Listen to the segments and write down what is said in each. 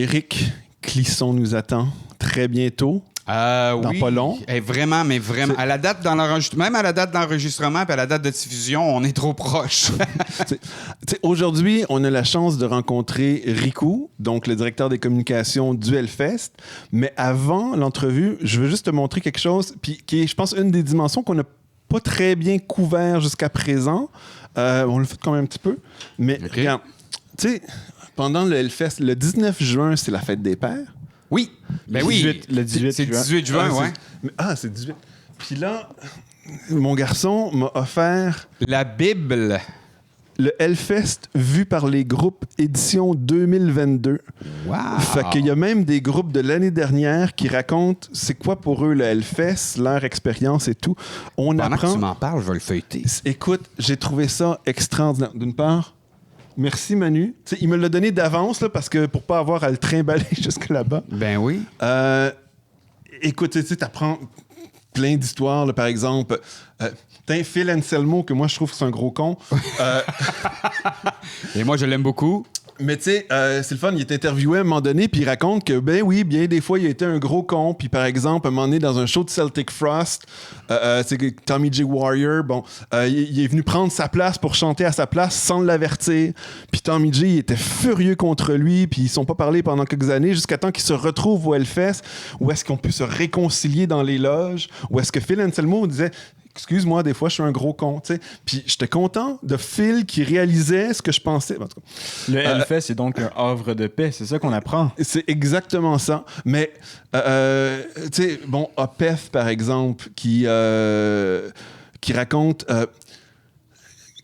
Éric Clisson nous attend très bientôt. Dans oui. pas long. Vraiment, mais vraiment. À la date même à la date d'enregistrement puis à la date de diffusion, on est trop proche. Aujourd'hui, on a la chance de rencontrer Riku, donc le directeur des communications du Hellfest. Mais avant l'entrevue, je veux juste te montrer quelque chose qui est, je pense, une des dimensions qu'on n'a pas très bien couvert jusqu'à présent. On le fait quand même un petit peu. Mais regarde, tu sais, pendant le Hellfest, le 19 juin, c'est la fête des pères. Oui. Ben oui. Le 18 c'est le 18 juin, ouais. C'est 18. Puis là, mon garçon m'a offert la Bible. Le Hellfest vu par les groupes édition 2022. Wow! Fait qu'il y a même des groupes de l'année dernière qui racontent c'est quoi pour eux le Hellfest, leur expérience et tout. Pendant que tu m'en parles, je vais le feuilleter. Écoute, j'ai trouvé ça extraordinaire. D'une part, merci Manu. T'sais, il me l'a donné d'avance là, parce que pour pas avoir à le trimballer jusque là-bas. Ben oui. Écoute, tu apprends plein d'histoires. Là, par exemple, Phil Anselmo, que moi je trouve que c'est un gros con. Et moi, je l'aime beaucoup. Mais tu sais, c'est le fun, il est interviewé à un moment donné, puis il raconte que, ben oui, bien des fois, il a été un gros con. Puis par exemple, à un moment donné, dans un show de Celtic Frost, c'est que Tommy J. Warrior, il est venu prendre sa place pour chanter à sa place sans l'avertir. Puis Tommy J. il était furieux contre lui, puis ils ne sont pas parlé pendant quelques années, jusqu'à temps qu'ils se retrouvent au Hellfest, où est-ce qu'on peut se réconcilier dans les loges, où est-ce que Phil Anselmo disait... Excuse-moi, des fois, je suis un gros con, tu sais. Puis j'étais content de Phil qui réalisait ce que je pensais. En tout cas, le Hellfest, c'est donc un havre de paix. C'est ça qu'on apprend. C'est exactement ça. Mais, tu sais, Opeth, par exemple, qui raconte...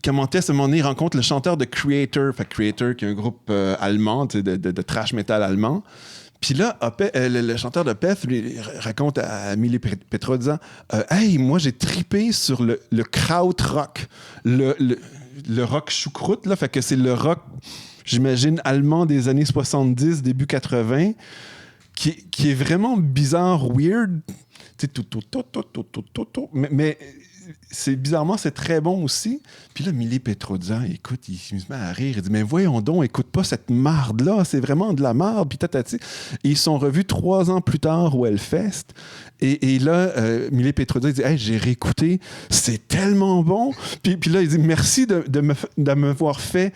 comment Tess, à un moment donné, il rencontre le chanteur de Creator. Fait Creator, qui est un groupe allemand, de trash metal allemand. Puis là, le chanteur de Peth lui raconte à Milé Petra disant hey, moi j'ai tripé sur le krautrock, le rock choucroute, là, fait que c'est le rock, j'imagine, allemand des années 70, début 80, qui est vraiment bizarre, weird. Mais c'est bizarrement, c'est très bon aussi. Puis là, Milé Petrozza, écoute, il se met à rire. Il dit, mais voyons donc, écoute pas cette marde-là, c'est vraiment de la marde. Puis tatati. Et ils sont revus 3 ans plus tard au Hellfest. Et là, Milé Petrozza, il dit, hey, j'ai réécouté, c'est tellement bon. Puis là, il dit, merci de m'avoir fait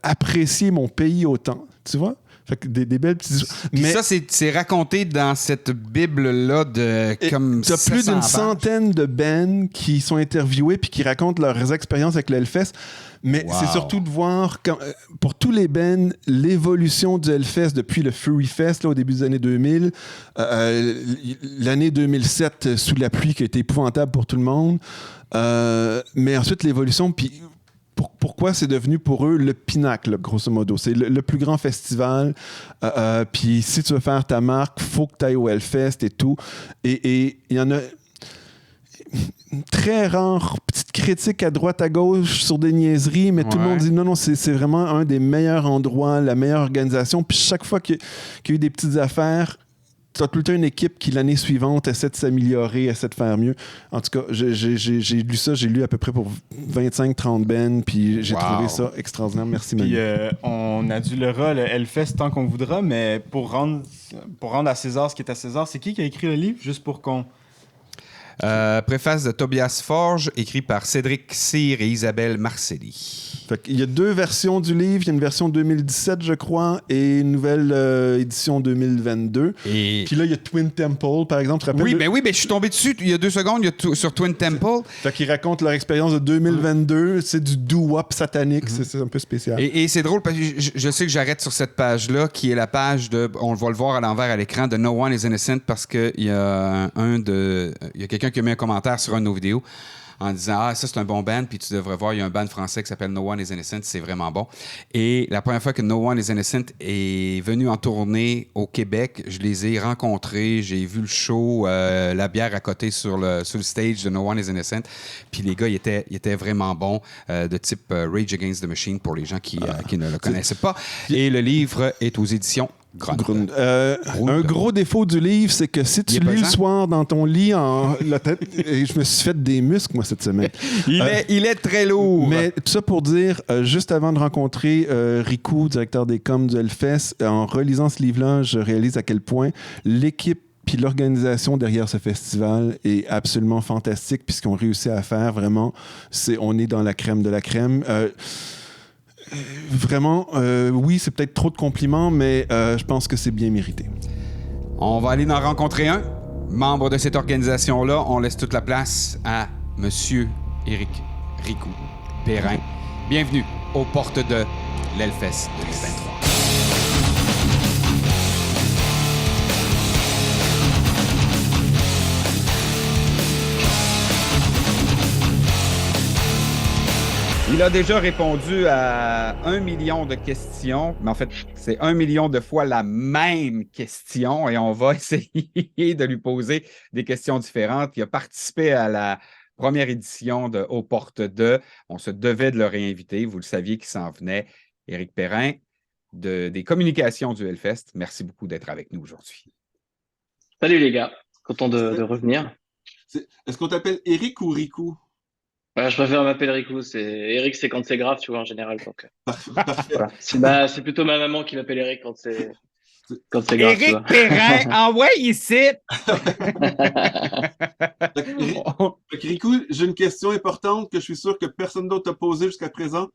apprécier mon pays autant. Tu vois? Fait que des belles petites... Mais ça, c'est raconté dans cette Bible-là de comme... T'as plus d'une centaine de bands qui sont interviewés puis qui racontent leurs expériences avec le Hellfest. Mais c'est surtout de voir, pour tous les bands, l'évolution du Hellfest depuis le Fury Fest là, au début des années 2000, l'année 2007 sous la pluie qui a été épouvantable pour tout le monde. Mais ensuite, l'évolution... Puis, pourquoi c'est devenu pour eux le pinacle, grosso modo. C'est le plus grand festival. Puis si tu veux faire ta marque, il faut que tu ailles au Hellfest et tout. Et il y en a une très rare petite critique à droite à gauche sur des niaiseries, mais tout le monde dit non, c'est vraiment un des meilleurs endroits, la meilleure organisation. Puis chaque fois qu'il y a eu des petites affaires, tu as tout le temps une équipe qui, l'année suivante, essaie de s'améliorer, essaie de faire mieux. En tout cas, j'ai lu ça, j'ai lu à peu près pour 25-30 bands, puis j'ai trouvé ça extraordinaire. Merci, Manu. Puis on adulera le Hellfest tant qu'on voudra, mais pour rendre à César ce qui est à César, c'est qui a écrit le livre, juste pour qu'on... Préface de Tobias Forge, écrit par Cédric Cyr et Isabelle Marcelli. Fait qu'il y a 2 versions du livre. Il y a une version 2017, je crois, et une nouvelle édition 2022. Puis là, il y a Twin Temple, par exemple. Tu te rappelles oui, je suis tombé dessus il y a 2 secondes sur Twin Temple. Fait qu'ils racontent leur expérience de 2022. C'est du doo-wop satanique. C'est un peu spécial. Et c'est drôle parce que je sais que j'arrête sur cette page-là, qui est la page de... On va le voir à l'envers à l'écran, de No One is Innocent, parce qu'il y a il y a quelqu'un qui a mis un commentaire sur une de nos vidéos en disant « ça, c'est un bon band, puis tu devrais voir, il y a un band français qui s'appelle No One is Innocent, c'est vraiment bon. » Et la première fois que No One is Innocent est venu en tournée au Québec, je les ai rencontrés, j'ai vu le show, la bière à côté sur le stage de No One is Innocent, puis les gars, ils étaient vraiment bons, de type Rage Against the Machine, pour les gens qui ne le connaissaient pas. Et le livre est aux éditions Grund. Un gros défaut du livre, c'est que si tu lis le soir dans ton lit, la tête, et je me suis fait des muscles, moi, cette semaine. Il est très lourd. Mais tout ça pour dire, juste avant de rencontrer Riku, directeur des coms du Hellfest, en relisant ce livre-là, je réalise à quel point l'équipe puis l'organisation derrière ce festival est absolument fantastique, puis ce qu'on réussit à faire, vraiment, on est dans la crème de la crème. Vraiment, oui, c'est peut-être trop de compliments, mais je pense que c'est bien mérité. On va aller en rencontrer un membre de cette organisation-là. On laisse toute la place à Monsieur Éric Riku Perrin. Bienvenue aux portes de l'Hellfest 2023. Il a déjà répondu à 1 million de questions, mais en fait, c'est 1 million de fois la même question et on va essayer de lui poser des questions différentes. Il a participé à la première édition de Aux portes de. On se devait de le réinviter. Vous le saviez qu'il s'en venait. Éric Perrin, des communications du Hellfest. Merci beaucoup d'être avec nous aujourd'hui. Salut les gars, content de revenir. Est-ce qu'on t'appelle Éric ou Riku? Je préfère m'appeler Riku, Eric, c'est quand c'est grave, tu vois, en général. Donc, voilà. C'est plutôt ma maman qui m'appelle Eric quand c'est grave. Éric Perrin, ouais, ici! Riku, j'ai une question importante que je suis sûr que personne d'autre t'a posée jusqu'à présent.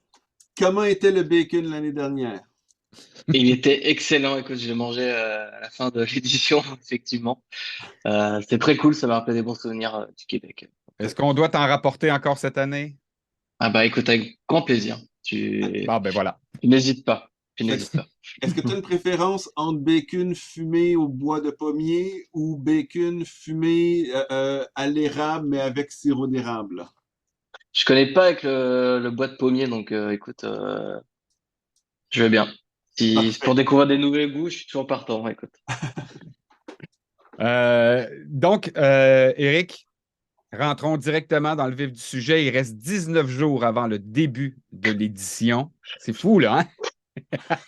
Comment était le bacon l'année dernière? Il était excellent, écoute, je l'ai mangé à la fin de l'édition, effectivement. C'était très cool, ça m'a rappelé des bons souvenirs du Québec. Est-ce qu'on doit t'en rapporter encore cette année? Ah bah écoute, avec grand plaisir. Ben voilà. Tu n'hésites pas. Est-ce que tu as une préférence entre bacon fumé au bois de pommier ou bacon fumé à l'érable mais avec sirop d'érable? Je connais pas avec le bois de pommier, donc écoute, je vais bien. Pour découvrir des nouveaux goûts, je suis toujours partant, écoute. Donc, Éric, rentrons directement dans le vif du sujet. Il reste 19 jours avant le début de l'édition. C'est fou, là, hein?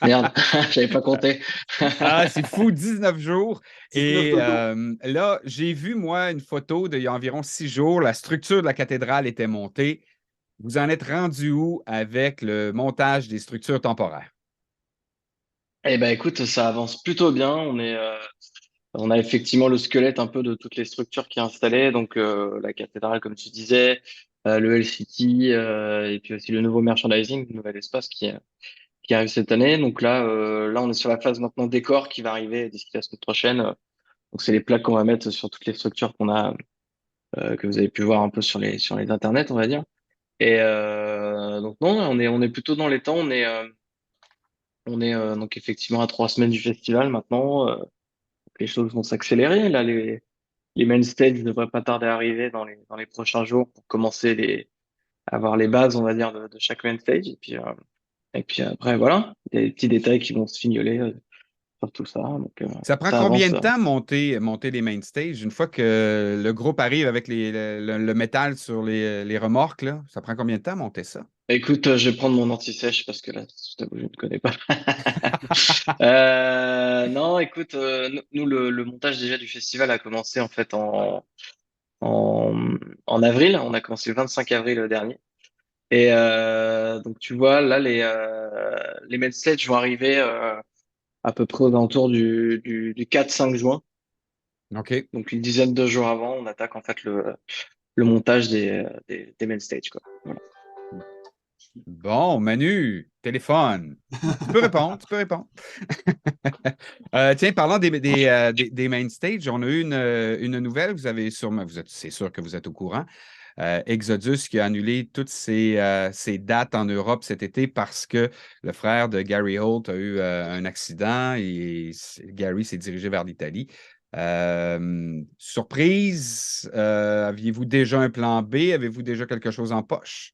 Merde, j'avais pas compté. C'est fou, 19 jours. Et là, j'ai vu, moi, une photo d'il y a environ 6 jours. La structure de la cathédrale était montée. Vous en êtes rendu où avec le montage des structures temporaires? Eh ben, écoute, ça avance plutôt bien. On a effectivement le squelette un peu de toutes les structures qui est installé. Donc, la cathédrale, comme tu disais, le L-City, et puis aussi le nouveau merchandising, le nouvel espace qui arrive cette année. Donc là, on est sur la phase maintenant décor qui va arriver d'ici la semaine prochaine. Donc, c'est les plaques qu'on va mettre sur toutes les structures qu'on a, que vous avez pu voir un peu sur les internets, on va dire. Et donc non, on est plutôt dans les temps. On est donc effectivement à 3 semaines du festival maintenant. Les choses vont s'accélérer. Là, les main stages ne devraient pas tarder à arriver dans les prochains jours pour commencer à avoir les bases, on va dire, de chaque main stage. Et puis après, voilà, des petits détails qui vont se fignoler sur tout ça. Donc, ça prend combien de temps monter les main stages? Une fois que le groupe arrive avec le métal sur les remorques, là, ça prend combien de temps monter ça? Écoute, je vais prendre mon anti-sèche parce que là, je t'avoue, je ne connais pas. Non, écoute, nous, le montage déjà du festival a commencé en fait en avril. On a commencé le 25 avril dernier. Et donc, tu vois, là, les main stage vont arriver à peu près aux alentours du 4-5 juin. OK. Donc, une dizaine de jours avant, on attaque en fait le montage des main stage, quoi. Voilà. Bon, Manu, téléphone. Tu peux répondre. Tiens, parlant des main stage, on a eu une nouvelle. C'est sûr que vous êtes au courant. Exodus qui a annulé toutes ses dates en Europe cet été parce que le frère de Gary Holt a eu un accident et Gary s'est dirigé vers l'Italie. Surprise, aviez-vous déjà un plan B? Avez-vous déjà quelque chose en poche?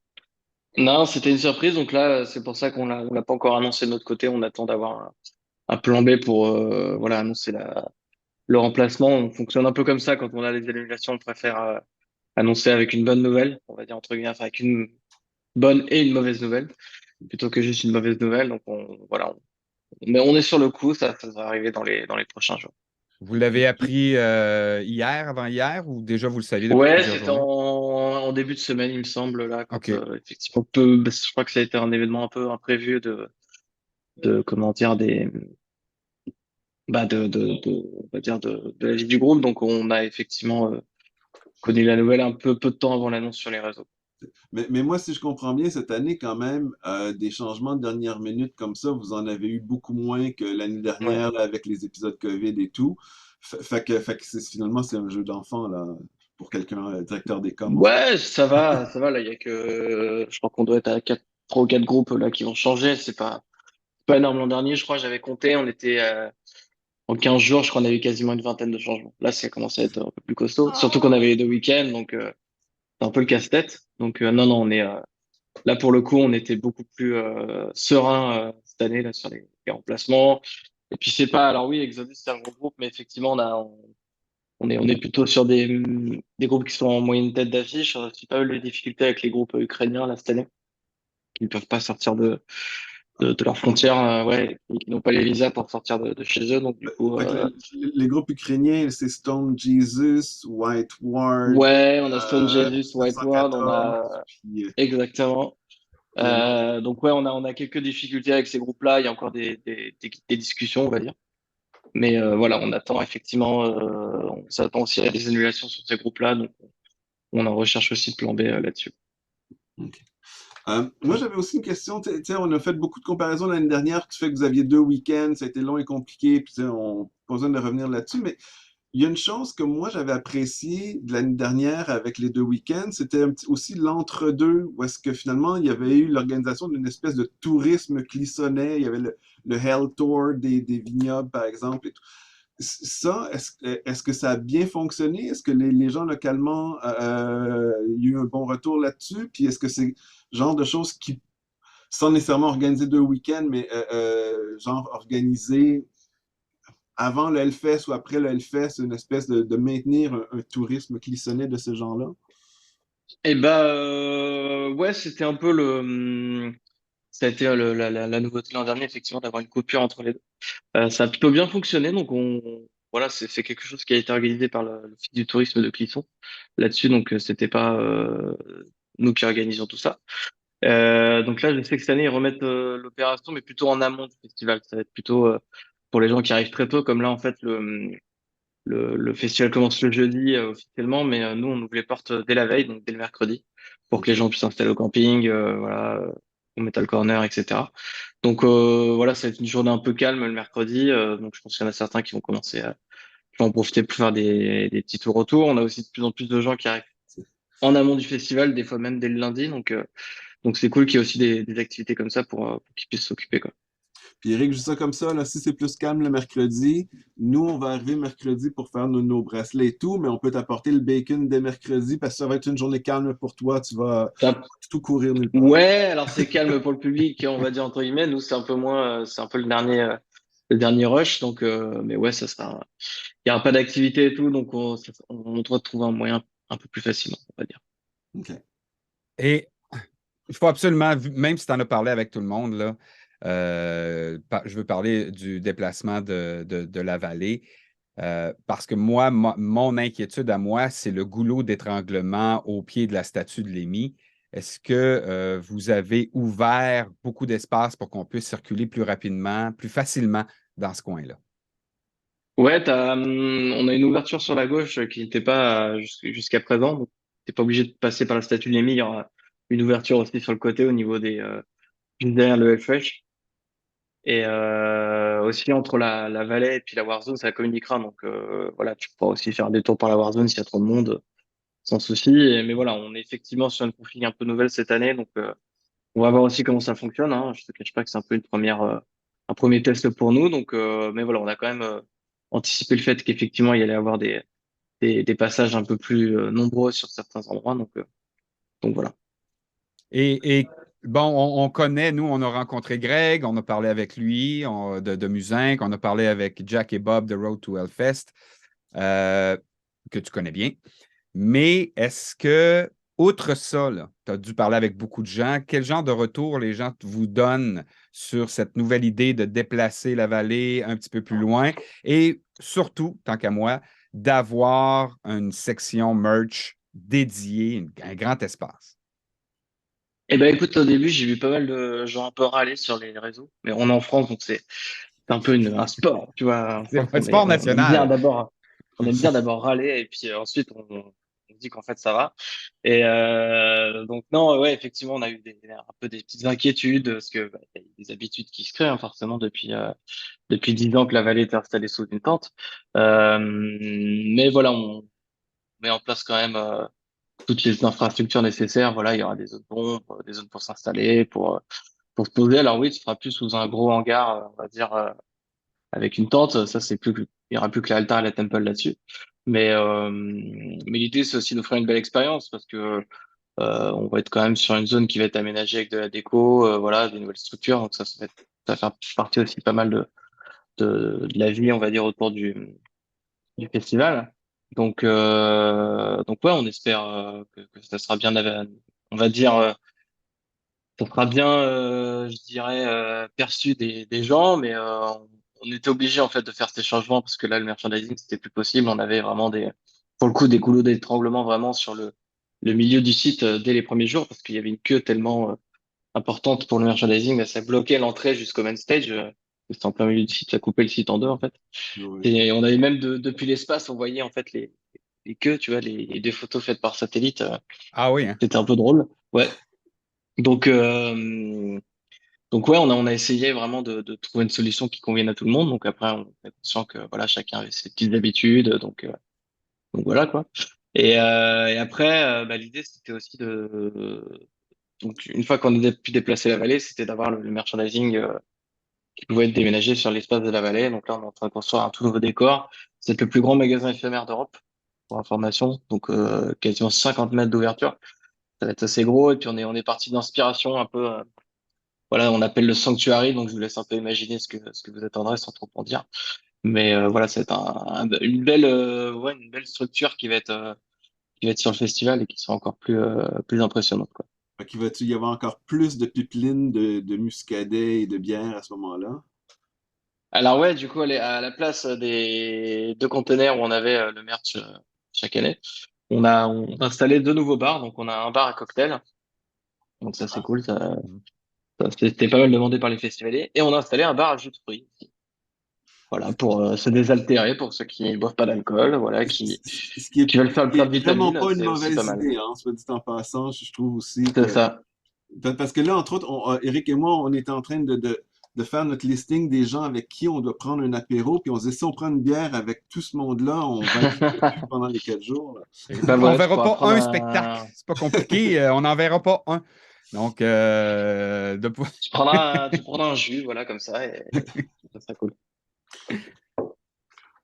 Non, c'était une surprise. Donc là, c'est pour ça qu'on l'a pas encore annoncé de notre côté. On attend d'avoir un plan B pour voilà, annoncer le remplacement. On fonctionne un peu comme ça quand on a les annulations. On préfère annoncer avec une bonne nouvelle, on va dire entre guillemets, enfin, avec une bonne et une mauvaise nouvelle, plutôt que juste une mauvaise nouvelle. Donc voilà, Mais on est sur le coup, ça va arriver dans les prochains jours. Vous l'avez appris hier, avant-hier, ou déjà vous le saviez depuis Ouais, plusieurs c'était journées? en début de semaine, il me semble, là, quand OK. effectivement, je crois que ça a été un événement un peu imprévu de comment dire, on va dire de la vie du groupe. Donc, on a effectivement connu la nouvelle un peu de temps avant l'annonce sur les réseaux. Mais moi, si je comprends bien, cette année, quand même, des changements de dernière minute comme ça, vous en avez eu beaucoup moins que l'année Ouais. dernière là, avec les épisodes COVID et tout. Fait que finalement, c'est un jeu d'enfant là, pour quelqu'un, directeur des coms, en fait. Ouais, ça va. Là, il y a que, je crois qu'on doit être à 3 ou 4 groupes là qui vont changer. C'est pas énorme l'an dernier. Je crois, j'avais compté, on était en 15 jours, je crois, on a eu quasiment une vingtaine de changements. Là, ça commence à être un peu plus costaud. Surtout qu'on avait les 2 week-ends, donc c'est un peu le casse-tête. Donc non, non, on est là pour le coup, on était beaucoup plus serein cette année là sur les remplacements. Et puis c'est pas, alors oui, Exodus c'est un gros groupe, mais effectivement on est plutôt sur des groupes qui sont en moyenne tête d'affiche. On a aussi pas eu de difficultés avec les groupes ukrainiens là cette année, qui ne peuvent pas sortir de leurs frontières, ouais, et qui n'ont pas les visas pour sortir de chez eux. Donc du coup, Fait que les groupes ukrainiens, c'est Stone Jesus, White Ward, ouais, on a Stone Jesus, White Ward, on 714, a puis exactement. il y en a. Donc ouais, on a quelques difficultés avec ces groupes-là. Il y a encore des discussions, on va dire. Mais voilà, on attend effectivement, on s'attend aussi à des annulations sur ces groupes-là, donc on en recherche aussi de plan B là-dessus. Ok. Moi, j'avais aussi une question. Tu sais, on a fait beaucoup de comparaisons l'année dernière du fait que vous aviez 2 week-ends, ça a été long et compliqué, puis tu sais, on pas besoin de revenir là-dessus, mais il y a une chose que moi j'avais appréciée de l'année dernière avec les 2 week-ends, c'était aussi l'entre-deux, où est-ce que finalement il y avait eu l'organisation d'une espèce de tourisme clissonnet, il y avait le Hell Tour des vignobles, par exemple, et tout. Ça, est-ce que ça a bien fonctionné? Est-ce que les gens localement, il y a eu un bon retour là-dessus? Puis est-ce que c'est le genre de choses qui, sans nécessairement organiser 2 week-ends, mais genre organiser avant le Hellfest ou après le Hellfest, une espèce de maintenir un tourisme clissonné de ce genre-là? Et bah ouais, c'était un peu ça a été la nouveauté l'an dernier, effectivement, d'avoir une coupure entre les deux. Ça a plutôt bien fonctionné, donc voilà, c'est quelque chose qui a été organisé par le Office du tourisme de Clisson là-dessus, donc c'était pas nous qui organisions tout ça. Donc là, je sais que cette année, ils remettent l'opération, mais plutôt en amont du festival. Ça va être plutôt pour les gens qui arrivent très tôt, comme là, en fait, le festival commence le jeudi officiellement, mais nous, on ouvre les portes dès la veille, donc dès le mercredi, pour que les OK. gens puissent s'installer au camping, voilà, au Metal Corner, etc. Donc voilà, ça va être une journée un peu calme le mercredi, donc je pense qu'il y en a certains qui vont commencer qui vont en profiter pour faire des petits tours autour. On a aussi de plus en plus de gens qui arrivent en amont du festival, des fois même dès le lundi, donc c'est cool qu'il y ait aussi des activités comme ça pour qu'ils puissent s'occuper, quoi. Puis Eric, juste ça comme ça, là, si c'est plus calme le mercredi, nous, on va arriver mercredi pour faire nos bracelets et tout, mais on peut t'apporter le bacon dès mercredi parce que ça va être une journée calme pour toi. Tu vas Ça- tout courir nulle part. Ouais, alors c'est calme pour le public, on va dire entre guillemets. Nous, c'est un peu moins, c'est un peu le dernier rush. Donc, mais ouais, ça sera. Il y aura pas d'activité et tout, donc on doit trouver un moyen un peu plus facilement, on va dire. OK. Et il faut absolument, même si tu en as parlé avec tout le monde, là, je veux parler du déplacement de la vallée. Parce que moi, mon inquiétude à moi, c'est le goulot d'étranglement au pied de la statue de Lémy. Est-ce que vous avez ouvert beaucoup d'espace pour qu'on puisse circuler plus rapidement, plus facilement dans ce coin-là? Ouais, on a une ouverture sur la gauche qui n'était pas jusqu'à présent. Donc, t'es pas obligé de passer par la statue de l'Émi. Il y aura une ouverture aussi sur le côté au niveau juste derrière le Hellfresh. Et aussi entre la vallée et puis la Warzone, ça communiquera. Donc voilà, tu pourras aussi faire un détour par la Warzone s'il y a trop de monde, sans souci. Mais voilà, on est effectivement sur une config un peu nouvelle cette année. Donc on va voir aussi comment ça fonctionne, hein. Je te cache pas que c'est un peu un premier test pour nous. Donc, mais voilà, on a quand même anticipé le fait qu'effectivement, il y allait avoir des passages un peu plus nombreux sur certains endroits. Donc voilà. Et bon, on connaît, nous, on a rencontré Greg, on a parlé avec lui de Muzinc, on a parlé avec Jack et Bob de Road to Hellfest, que tu connais bien. Mais est-ce que outre ça, tu as dû parler avec beaucoup de gens. Quel genre de retour les gens vous donnent sur cette nouvelle idée de déplacer la vallée un petit peu plus loin et surtout, tant qu'à moi, d'avoir une section merch dédiée, un grand espace? Eh ben écoute, au début, j'ai vu pas mal de gens un peu râler sur les réseaux, mais on est en France, donc c'est un peu un sport, tu vois. En C'est France, un sport national. on aime bien d'abord râler et puis ensuite on dit qu'en fait ça va. Et donc non, ouais, effectivement, on a eu un peu des petites inquiétudes parce que bah, il y a des habitudes qui se créent hein, forcément depuis 10 ans que la vallée est installée sous une tente. Mais voilà, on met en place quand même toutes les infrastructures nécessaires. Voilà, il y aura des zones d'ombre, des zones pour s'installer, pour se poser. Alors oui, ce sera plus sous un gros hangar, on va dire, avec une tente. Ça, il y aura plus que l'altar et la temple là-dessus. Mais l'idée, c'est aussi d'offrir une belle expérience parce que on va être quand même sur une zone qui va être aménagée avec de la déco, voilà, des nouvelles structures. Donc ça va faire partie aussi pas mal de la vie, on va dire, autour du festival. Donc ouais, on espère que ça sera bien, on va dire, ça sera bien, je dirais, perçu des gens, mais on était obligé en fait de faire ces changements parce que là, le merchandising, c'était plus possible. On avait vraiment pour le coup, des goulots d'étranglement vraiment sur le milieu du site dès les premiers jours parce qu'il y avait une queue tellement importante pour le merchandising, bah, ça bloquait l'entrée jusqu'au main stage. C'était en plein milieu du site, ça coupait le site en deux en fait. Ouais. Et on avait même depuis l'espace, on voyait en fait les queues, tu vois, les deux photos faites par satellite. Ah oui, hein? C'était un peu drôle. Ouais. Donc, donc ouais, on a essayé vraiment de trouver une solution qui convienne à tout le monde. Donc après, on est conscient que voilà, chacun avait ses petites habitudes. Donc voilà quoi. Et après, bah, l'idée c'était aussi donc une fois qu'on a pu déplacer la vallée, c'était d'avoir le merchandising qui pouvait être déménagé sur l'espace de la vallée. Donc là, on est en train de construire un tout nouveau décor. C'est le plus grand magasin éphémère d'Europe, pour information. Donc quasiment 50 mètres d'ouverture. Ça va être assez gros. Et puis on est parti d'inspiration un peu. Voilà, on appelle le sanctuary. Donc je vous laisse un peu imaginer ce que vous attendrez sans trop en dire. Mais voilà, c'est une belle, ouais, une belle structure qui va être sur le festival et qui sera encore plus impressionnante, quoi. Fait qu'il va-tu y avoir encore plus de pipelines de muscadet et de bière à ce moment-là? Alors ouais, du coup, elle est à la place des deux conteneurs où on avait le merch chaque année. On a installé deux nouveaux bars. Donc on a un bar à cocktail. Donc ça c'est cool. C'était pas mal demandé par les festivaliers. Et on a installé un bar à jus de fruits. Voilà, pour se désaltérer, pour ceux qui ne boivent pas d'alcool, voilà, qui veulent faire le Ce qui plein est de vraiment vitamines, pas une c'est aussi pas mauvaise mal. idée, hein, soit dit en passant. Je trouve aussi C'est que. ça. Parce que là, entre autres, Eric et moi, on était en train de faire notre listing des gens avec qui on doit prendre un apéro, puis on se dit si on prend une bière avec tout ce monde-là, on va être foutu pendant les 4 jours, là. Ben On voilà, tu verra pourras pas prendre un spectacle. un, C'est pas compliqué. On n'en verra pas un. Donc, tu prendras un jus, voilà, comme ça, et ça sera cool.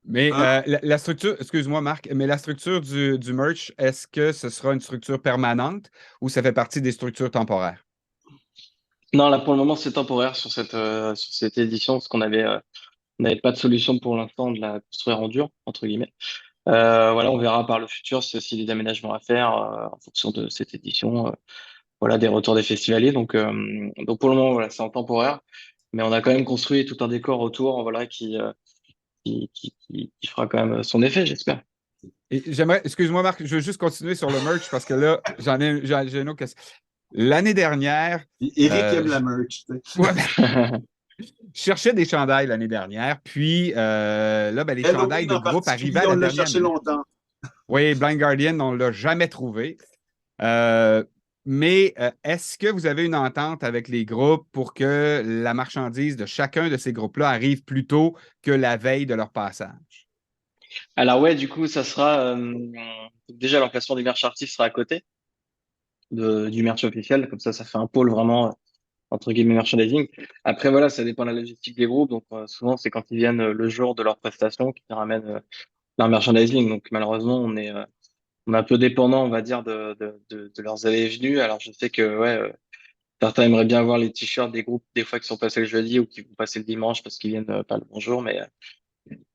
mais Ah, la structure, excuse-moi Marc, mais la structure du merch, est-ce que ce sera une structure permanente ou ça fait partie des structures temporaires? Non, là, pour le moment, c'est temporaire sur cette édition, parce on n'avait pas de solution pour l'instant de la construire en dur, entre guillemets. Voilà, on verra par le futur s'il y a aussi des aménagements à faire en fonction de cette édition, voilà, des retours des festivaliers. Donc pour le moment, voilà, c'est en temporaire, mais on a quand même construit tout un décor autour, voilà, qui fera quand même son effet, j'espère. Et j'aimerais, excuse-moi Marc, je veux juste continuer sur le merch parce que là, j'ai une autre question. L'année dernière, puis Eric euh, aime la je, merch, tu sais. ouais, ben, je cherchais des chandails l'année dernière, puis là, ben, les chandails Halloween de en groupe arrivaient particulier, à on la l'a dernière cherché minute. longtemps. Oui, Blind Guardian, on ne l'a jamais trouvé. Mais est-ce que vous avez une entente avec les groupes pour que la marchandise de chacun de ces groupes-là arrive plus tôt que la veille de leur passage? Alors ouais, du coup, ça sera déjà l'emplacement du merch artist sera à côté du merch officiel, comme ça fait un pôle vraiment entre guillemets merchandising. Après voilà, ça dépend de la logistique des groupes, donc souvent c'est quand ils viennent le jour de leur prestation qu'ils ramènent leur merchandising. Donc malheureusement, on est un peu dépendant, on va dire, de leurs allées et venues. Alors je sais que ouais, certains aimeraient bien avoir les t-shirts des groupes des fois qui sont passés le jeudi ou qui vont passer le dimanche parce qu'ils viennent pas le bonjour, mais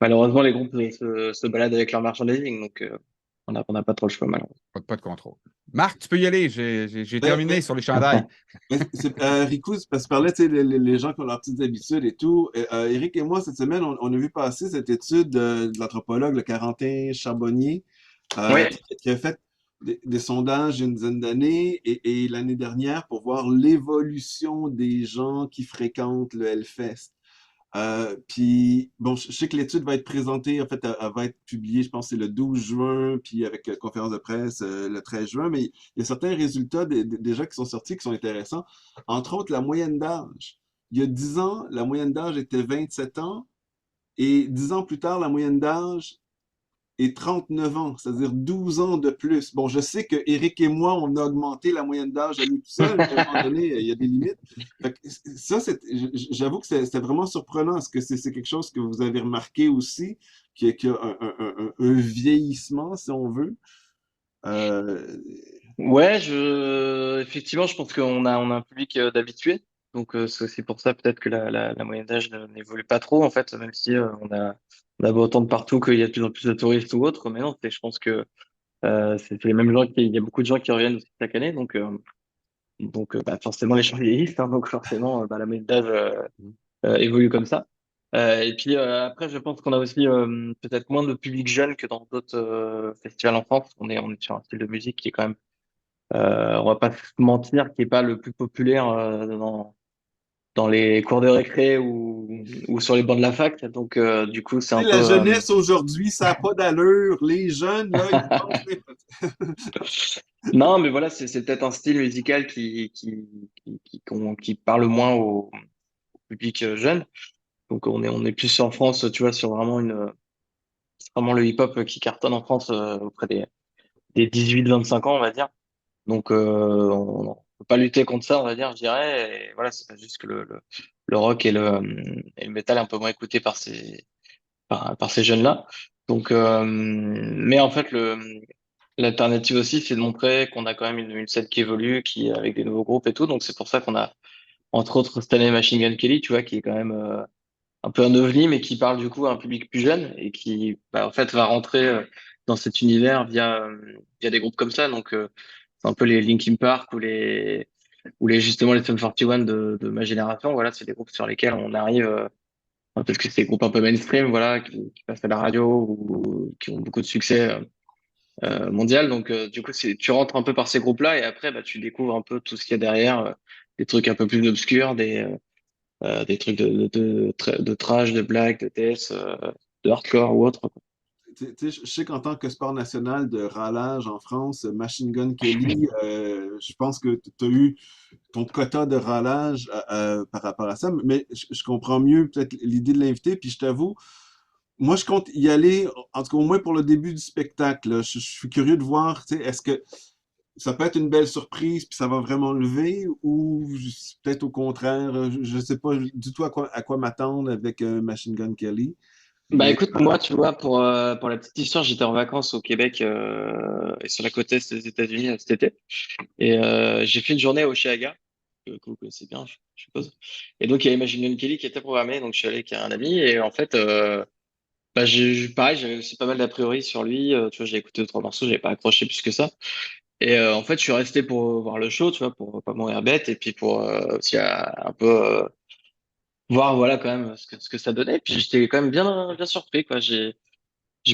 malheureusement les groupes se baladent avec leur merchandising, donc. On n'a pas trop le choix, malheureusement. Pas de contrôle. Marc, tu peux y aller. J'ai Ben, terminé sur les chandails. Rico, c'est parce que tu parlais, tu sais, les gens qui ont leurs petites habitudes et tout. Eric et moi, cette semaine, on a vu passer cette étude de l'anthropologue, le Carentin Charbonnier, Oui, qui a fait des sondages il y a une dizaine d'années et l'année dernière pour voir l'évolution des gens qui fréquentent le Hellfest. Puis, bon, je sais que l'étude va être présentée, en fait, elle va être publiée, je pense, que c'est le 12 juin, puis avec conférence de presse le 13 juin, mais il y a certains résultats déjà qui sont sortis qui sont intéressants. Entre autres, la moyenne d'âge. Il y a 10 ans, la moyenne d'âge était 27 ans, et 10 ans plus tard, la moyenne d'âge et 39 ans, c'est-à-dire 12 ans de plus. Bon, je sais que Eric et moi, on a augmenté la moyenne d'âge à lui tout seul, mais à un moment donné, il y a des limites. Fait que ça, j'avoue que c'était vraiment surprenant. Est-ce que c'est quelque chose que vous avez remarqué aussi, qu'il y a un vieillissement, si on veut? Euh, ouais, effectivement, je pense on a un public d'habitués. Donc, c'est aussi pour ça peut-être que la moyenne d'âge n'évolue pas trop, en fait, même si on a beau entendre partout qu'il y a de plus en plus de touristes ou autres. Mais non, je pense que c'est les mêmes gens il y a beaucoup de gens qui reviennent aussi chaque année. Donc bah, forcément, les gens vieillissent. Hein, donc, forcément, bah, la moyenne d'âge évolue comme ça. Et puis après, je pense qu'on a aussi peut-être moins de public jeune que dans d'autres festivals en France. On est sur un style de musique qui est quand même on va pas se mentir, qui est pas le plus populaire dans les cours de récré ou sur les bancs de la fac. Donc, du coup, c'est tu un sais, peu. la jeunesse aujourd'hui, ça n'a pas d'allure. Les jeunes, là, ils pensent... Non, mais voilà, c'est peut-être un style musical qui parle moins au public jeune. Donc, on est plus en France, tu vois, sur vraiment c'est vraiment le hip-hop qui cartonne en France auprès des 18-25 ans, on va dire. Donc, on ne peut pas lutter contre ça, on va dire, je dirais. Et voilà, c'est pas juste que le rock et le métal est un peu moins écouté par ces jeunes-là. Donc, mais en fait, l'alternative aussi, c'est de montrer qu'on a quand même une scène qui évolue, avec des nouveaux groupes et tout. Donc, c'est pour ça qu'on a, entre autres, cette année Machine Gun Kelly, tu vois, qui est quand même un peu un ovni, mais qui parle du coup à un public plus jeune et qui, bah, en fait, va rentrer dans cet univers via des groupes comme ça. Donc, c'est un peu les Linkin Park ou justement les Sum 41 de ma génération. Voilà, c'est des groupes sur lesquels on arrive, parce que c'est des groupes un peu mainstream, voilà, qui passent à la radio ou qui ont beaucoup de succès mondial. Donc, du coup, tu rentres un peu par ces groupes-là et après, bah, tu découvres un peu tout ce qu'il y a derrière, des trucs un peu plus obscurs, des trucs de trash, de black, de death, de hardcore ou autre, quoi. Je sais qu'en tant que sport national de ralage en France, Machine Gun Kelly, je pense que tu as eu ton quota de ralage par rapport à ça, mais je comprends mieux peut-être l'idée de l'inviter, puis je t'avoue, moi je compte y aller, en tout cas au moins pour le début du spectacle. Là. Je suis curieux de voir, tu sais, est-ce que ça peut être une belle surprise, puis ça va vraiment lever, ou peut-être au contraire, je ne sais pas du tout à quoi m'attendre avec Machine Gun Kelly, Bah mais écoute, moi, tu vois, pour la petite histoire, j'étais en vacances au Québec et sur la côte est des États-Unis cet été. Et j'ai fait une journée à Oshéaga, que vous connaissez bien, je suppose. Et donc, il y avait Machine Gun Kelly qui était programmé, donc je suis allé avec un ami. Et en fait, bah, pareil, j'avais aussi pas mal d'a priori sur lui. Tu vois, j'ai écouté deux, trois morceaux, j'avais pas accroché plus que ça. Et en fait, je suis resté pour voir le show, tu vois, pour pas mourir bête, et puis pour aussi un peu voir, voilà, quand même ce que ça donnait. Puis j'étais quand même bien surpris, quoi. J'ai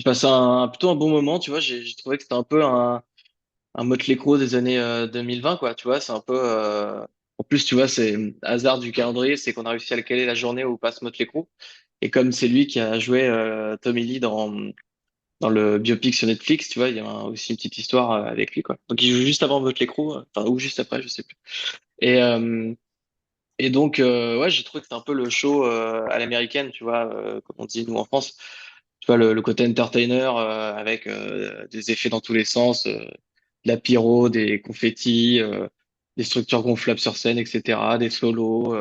passé plutôt un bon moment, tu vois. J'ai trouvé que c'était un peu un Motley Crue des années 2020, quoi. Tu vois, c'est un peu. En plus, tu vois, c'est hasard du calendrier, c'est qu'on a réussi à le caler la journée où passe Motley Crue. Et comme c'est lui qui a joué Tommy Lee dans le biopic sur Netflix, tu vois, il y a aussi une petite histoire avec lui, quoi. Donc il joue juste avant Motley Crue, enfin ou juste après, je sais plus. Et donc ouais, j'ai trouvé que c'était un peu le show à l'américaine, tu vois, comme on dit nous en France. Tu vois le côté entertainer avec des effets dans tous les sens, de la pyro, des confettis, des structures gonflables sur scène, etc., des solos,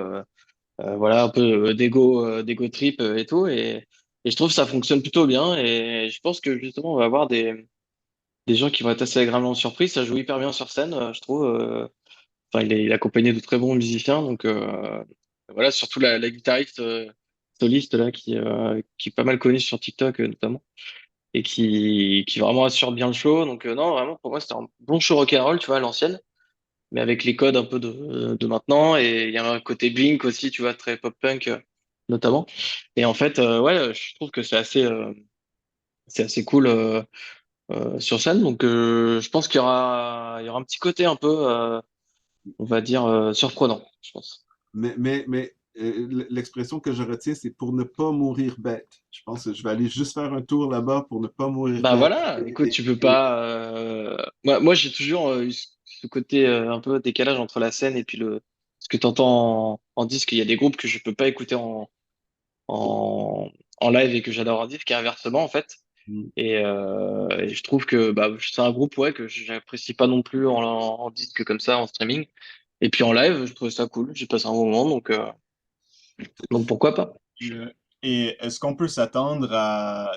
voilà un peu d'ego trip et tout. Et je trouve que ça fonctionne plutôt bien. Et je pense que justement on va avoir des gens qui vont être assez agréablement surpris. Ça joue hyper bien sur scène, je trouve. Enfin, il est accompagné de très bons musiciens, donc voilà, surtout la guitariste soliste là qui est pas mal connue sur TikTok notamment. et qui vraiment assure bien le show. Donc non, vraiment, pour moi, c'était un bon show rock'n'roll, tu vois, à l'ancienne, mais avec les codes un peu de maintenant. Et il y a un côté Blink aussi, tu vois, très pop-punk notamment. Et en fait, ouais, je trouve que c'est assez cool sur scène. Donc je pense qu'il y aura un petit côté un peu, on va dire, surprenant, je pense. L'expression que je retiens, c'est pour ne pas mourir bête. Je pense que je vais aller juste faire un tour là-bas pour ne pas mourir Bah bête. voilà, écoute, tu peux pas. Moi, j'ai toujours eu ce côté un peu décalage entre la scène et puis ce que tu entends en disque. Il y a des groupes que je peux pas écouter en, en live et que j'adore en disque, et inversement, en fait. Mm. Et je trouve que bah, c'est un groupe ouais, que j'apprécie pas non plus en disque comme ça, en streaming. Et puis en live, je trouvais ça cool. J'ai passé un bon moment, donc pourquoi pas. Euh, Et est-ce qu'on peut s'attendre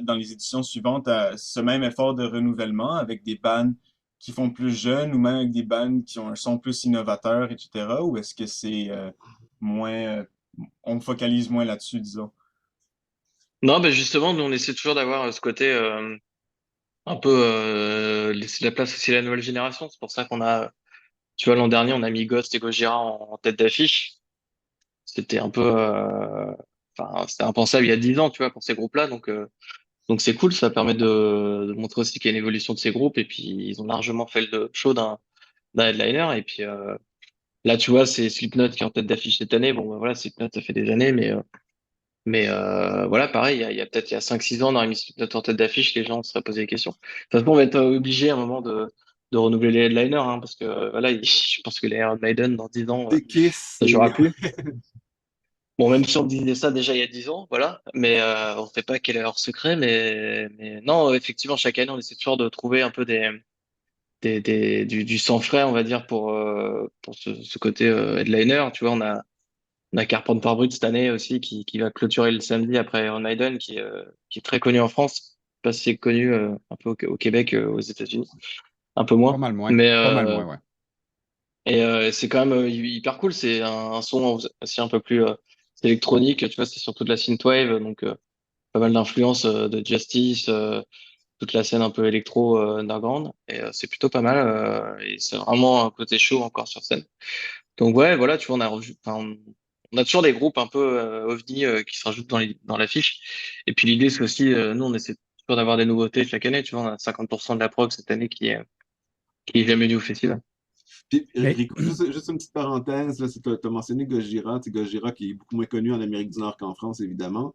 dans les éditions suivantes à ce même effort de renouvellement avec des bands qui font plus jeunes ou même avec des bands qui ont un son plus innovateur, etc. Ou est-ce que c'est moins, on focalise moins là-dessus, disons? Non, bah justement, nous on essaie toujours d'avoir ce côté un peu laisser la place aussi à la nouvelle génération. C'est pour ça qu'on a, tu vois, l'an dernier, on a mis Ghost et Gojira en tête d'affiche. C'était un peu, enfin, c'était impensable il y a 10 ans, tu vois, pour ces groupes-là. Donc c'est cool, ça permet de montrer aussi qu'il y a une évolution de ces groupes. Et puis ils ont largement fait le show d'un headliner. Et puis là, tu vois, c'est Slipknot qui est en tête d'affiche cette année. Bon, bah, voilà, Slipknot, ça fait des années, mais voilà, pareil, il y a peut-être il y a 5 6 ans, on aurait mis Slipknot en tête d'affiche, les gens se seraient posé des questions. De toute façon, on va être obligé à un moment de renouveler les headliners, hein, parce que voilà, je pense que les Iron Maiden, dans 10 ans, Des Kiss, ça jouera plus. Bon, même si on disait ça déjà il y a 10 ans, voilà, mais on ne sait pas quel est leur secret, mais non, effectivement, chaque année, on essaie toujours de trouver un peu du sang frais, on va dire, pour ce côté headliner. Tu vois, on a Carpenter Brut cette année aussi qui va clôturer le samedi après Iron Maiden, qui est très connu en France. Je sais pas si c'est connu un peu au Québec, aux États-Unis, un peu Pas moins. mal moins. Mais Pas mal moins, ouais. c'est quand même hyper cool. C'est un son aussi un peu plus électronique. Tu vois, c'est surtout de la synthwave, donc pas mal d'influences de Justice, toute la scène un peu électro underground. Et c'est plutôt pas mal. Et c'est vraiment un côté chaud encore sur scène. Donc ouais, voilà, tu vois, enfin, on a toujours des groupes un peu ovni qui se rajoutent dans l'affiche. Et puis l'idée, c'est aussi, nous, on essaie toujours d'avoir des nouveautés chaque année. Tu vois, on a 50% de la prog cette année qui est jamais venue au festival. Puis, Mais Rico, juste une petite parenthèse, là, tu as mentionné Gojira, tu sais, Gojira qui est beaucoup moins connu en Amérique du Nord qu'en France, évidemment.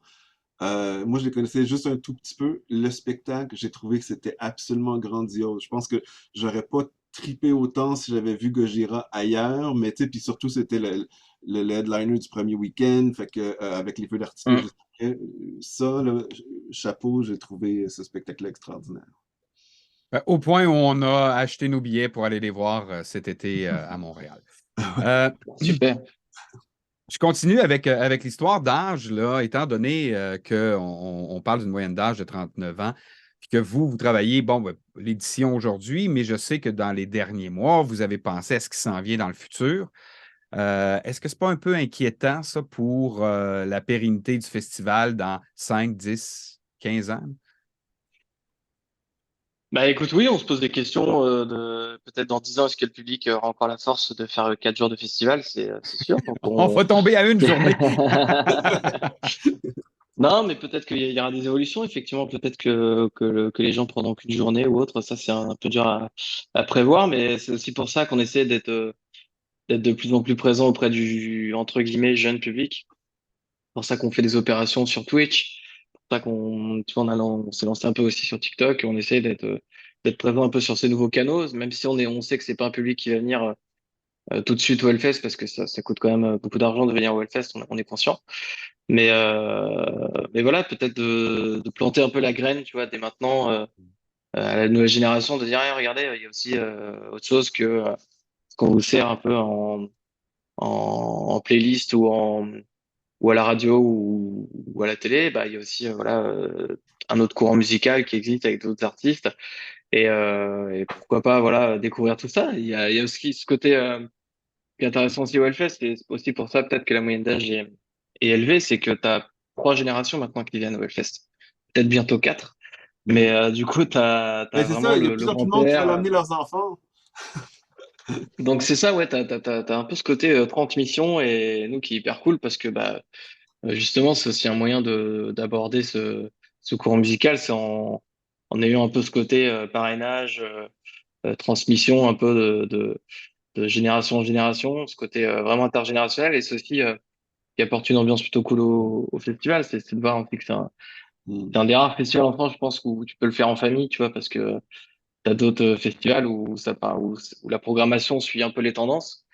Moi, je les connaissais juste un tout petit peu. Le spectacle, j'ai trouvé que c'était absolument grandiose. Je pense que j'aurais pas trippé autant si j'avais vu Gojira ailleurs, mais tu sais, puis surtout, c'était le headliner du premier week-end, fait que, avec les feux d'artifice Mm. juste après. Ça, là, chapeau, j'ai trouvé ce spectacle extraordinaire. au point où on a acheté nos billets pour aller les voir cet été à Montréal. Euh, Super. je continue avec l'histoire d'âge, là, étant donné qu'on parle d'une moyenne d'âge de 39 ans, puis que vous travaillez, bon, ben, l'édition aujourd'hui, mais je sais que dans les derniers mois, vous avez pensé à ce qui s'en vient dans le futur. Est-ce que c'est pas un peu inquiétant, ça, pour la pérennité du festival dans 5, 10, 15 ans? Bah écoute, oui, on se pose des questions de peut-être dans 10 ans, est-ce que le public aura encore la force de faire 4 jours de festival? C'est sûr. Donc On on... va tomber à une journée. Non, mais peut-être qu'il y aura des évolutions, effectivement. Peut-être que les gens prendront qu'une journée ou autre. Ça, c'est un peu dur à prévoir, mais c'est aussi pour ça qu'on essaie d'être de plus en plus présent auprès du, entre guillemets, jeune public. C'est pour ça qu'on fait des opérations sur Twitch. C'est pour ça qu'on, tu vois, on s'est lancé un peu aussi sur TikTok et on essaie d'être présent un peu sur ces nouveaux canaux, même si on sait que c'est pas un public qui va venir tout de suite au Hellfest parce que ça coûte quand même beaucoup d'argent de venir au Hellfest, on est conscient. Mais voilà, peut-être de planter un peu la graine, tu vois, dès maintenant, à la nouvelle génération, de dire, ah, regardez, il y a aussi autre chose que ce qu'on vous sert un peu en playlist ou à la radio ou à la télé. Bah, il y a aussi voilà, un autre courant musical qui existe avec d'autres artistes. Et pourquoi pas voilà, découvrir tout ça. Il y a aussi ce côté qui est intéressant aussi au Hellfest, et c'est aussi pour ça peut-être que la moyenne d'âge est élevée, c'est que tu as 3 générations maintenant qui viennent au Hellfest. Peut-être bientôt 4. Mais du coup, t'as Ben, c'est vraiment ça, il y a de le plus en plus de monde qui veulent grand-père. amener leurs enfants. Donc c'est ça, ouais, t'as un peu ce côté transmission et nous qui est hyper cool parce que bah justement c'est aussi un moyen de d'aborder ce courant musical, c'est en ayant un peu ce côté parrainage, transmission un peu de génération en génération, ce côté vraiment intergénérationnel et c'est aussi qui apporte une ambiance plutôt cool au festival, c'est de voir aussi que Hmm. c'est un des rares festivals en France, je pense, où tu peux le faire en famille, tu vois, parce que t'as d'autres festivals où où la programmation suit un peu les tendances.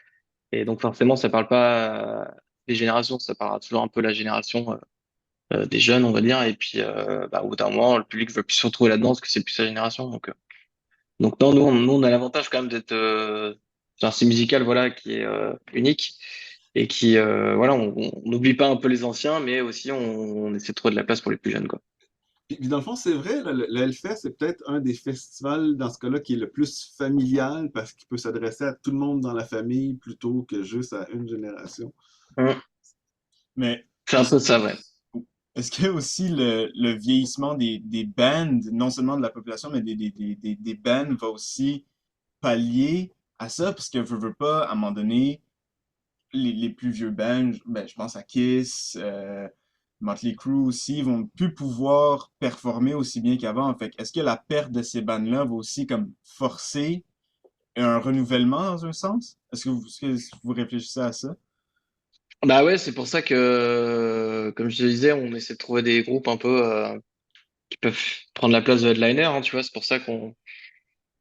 Et donc forcément, ça parle pas des générations, ça parlera toujours un peu la génération des jeunes, on va dire. Et puis, bah, au bout d'un moment, le public veut plus se retrouver là-dedans parce que c'est plus sa génération. Donc non, nous, on a l'avantage quand même d'être c'est un style musical, voilà, qui est unique et qui, voilà, on n'oublie pas un peu les anciens, mais aussi on essaie de trouver de la place pour les plus jeunes, quoi. Puis dans le fond, c'est vrai, là, le Hellfest, c'est peut-être un des festivals dans ce cas-là qui est le plus familial parce qu'il peut s'adresser à tout le monde dans la famille plutôt que juste à une génération. Hum. Mais C'est un est-ce peu ça, ouais. est-ce que aussi le vieillissement des bands, non seulement de la population, mais des bands va aussi pallier à ça? Parce que veux pas, à un moment donné, les plus vieux bands, ben, je pense à Kiss, Motley Crue aussi, vont plus pouvoir performer aussi bien qu'avant. Fait que est-ce que la perte de ces bands-là va aussi comme forcer un renouvellement dans un sens? Est-ce que vous réfléchissez à ça? Bah ouais, c'est pour ça que, comme je te disais, on essaie de trouver des groupes un peu qui peuvent prendre la place de headliner, hein, tu vois. C'est pour ça qu'on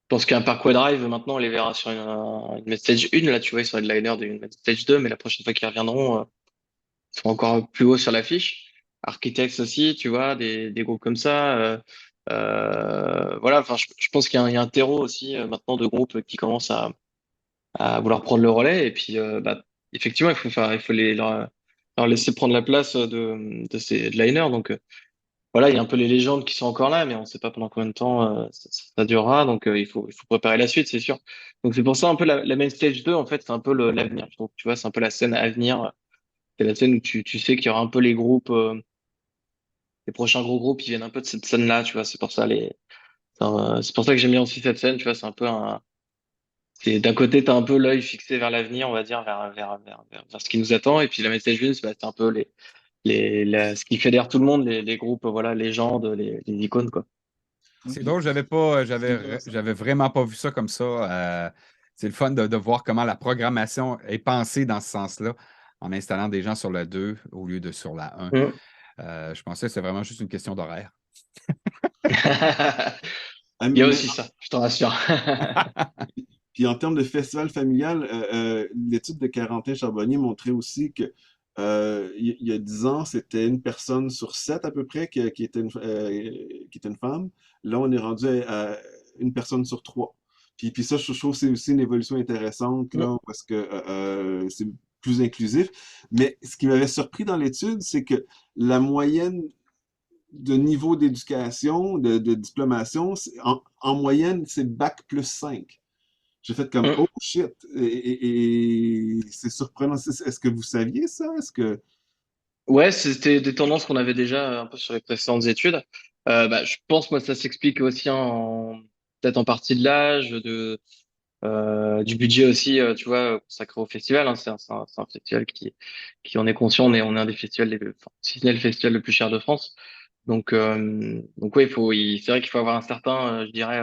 pense qu'un Parkway Drive, maintenant, on les verra sur une Main Stage 1, là, tu vois, ils sont headliner d'une Main Stage 2, mais la prochaine fois qu'ils reviendront, ils seront encore plus haut sur l'affiche. Architects aussi, tu vois, des groupes comme ça. Voilà, enfin, je pense qu'il y a un terreau aussi maintenant de groupes qui commencent à vouloir prendre le relais. Et puis, bah, effectivement, il faut leur laisser prendre la place de ces headliners. Donc, voilà, il y a un peu les légendes qui sont encore là, mais on ne sait pas pendant combien de temps ça durera. Donc, il faut préparer la suite, c'est sûr. Donc, c'est pour ça un peu la main stage 2, en fait, c'est un peu l'avenir. Donc, tu vois, c'est un peu la scène à venir. C'est la scène où tu sais qu'il y aura un peu les groupes, les prochains gros groupes, qui viennent un peu de cette scène-là, tu vois. C'est pour ça que j'aime bien aussi cette scène, tu vois. C'est d'un côté, t'as un peu l'œil fixé vers l'avenir, on va dire, vers ce qui nous attend. Et puis la message Vince, bah, c'est un peu ce qui fédère tout le monde, les groupes, voilà, légendes, les icônes, quoi. C'est Ok, drôle, j'avais pas, c'est intéressant. j'avais vraiment pas vu ça comme ça. C'est le fun de voir comment la programmation est pensée dans ce sens-là, en installant des gens sur la 2 au lieu de sur la 1. Mm. Je pensais que c'est vraiment juste une question d'horaire. Ah, Il y a mais aussi ça, je te rassure. puis en termes de festival familial, l'étude de Carentin Charbonnier montrait aussi que il y a 10 ans, c'était une personne sur 7 à peu près qui était une femme. Là, on est rendu à une personne sur 3. Puis ça, je trouve que c'est aussi une évolution intéressante Mm. là, parce que c'est plus inclusif. Mais ce qui m'avait surpris dans l'étude, c'est que la moyenne de niveau d'éducation, de diplomation, en moyenne, c'est bac plus 5. J'ai fait comme, Mm. oh shit. Et c'est surprenant. Est-ce que vous saviez ça? Est-ce que. Ouais, c'était des tendances qu'on avait déjà un peu sur les précédentes études. Bah, je pense, moi, ça s'explique aussi peut-être en partie de l'âge, du budget aussi, tu vois, consacré au festival. Hein. C'est un festival qui en est conscient. On est un des festivals, enfin, si ce n'est le festival le plus cher de France. Donc ouais, c'est vrai qu'il faut avoir un certain, je dirais,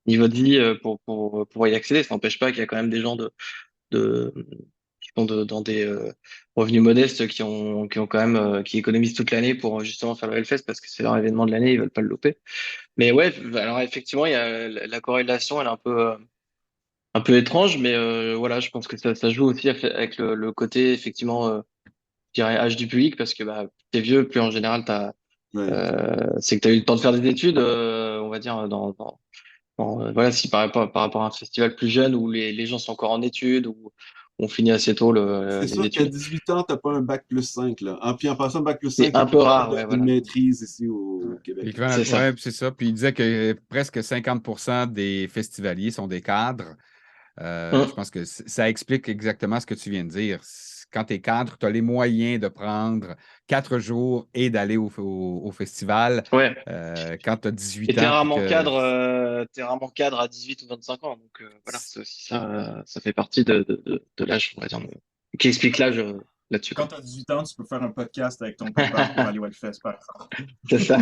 niveau de vie pour y accéder. Ça n'empêche pas qu'il y a quand même des gens de, qui sont dans des revenus modestes qui ont quand même, qui économisent toute l'année pour justement faire le Hellfest parce que c'est leur événement de l'année, ils veulent pas le louper. Mais ouais, alors effectivement, il y a la corrélation, elle est un peu étrange, mais voilà, je pense que ça joue aussi avec le côté effectivement, je dirais âge du public parce que bah, t'es vieux, plus en général Ouais. c'est que tu as eu le temps de faire des études, on va dire voilà, si par rapport à un festival plus jeune où les gens sont encore en études ou on finit assez tôt C'est les sûr qu'à études, 18 ans, t'as pas un bac plus 5 là. Ah, puis en passant, bac plus c'est 5, un peu l'équivalent rare, ouais, d'une voilà, maîtrise ici Ouais. au Québec, là. L'équivalent, c'est ça. ouais, c'est ça. Puis il disait que presque 50% des festivaliers sont des cadres. Je Hum, pense que ça explique exactement ce que tu viens de dire. quand tu es cadre, tu as les moyens de prendre 4 jours et d'aller au festival Ouais. quand tu as Et 18 t'es ans. rarement cadre à 18 ou 25 ans. Donc voilà, c'est aussi ça, ça fait partie de l'âge, on va dire, qui explique l'âge là-dessus, Quand quoi. tu as 18 ans, tu peux faire un podcast avec ton papa pour aller au Hellfest, par exemple. C'est ça.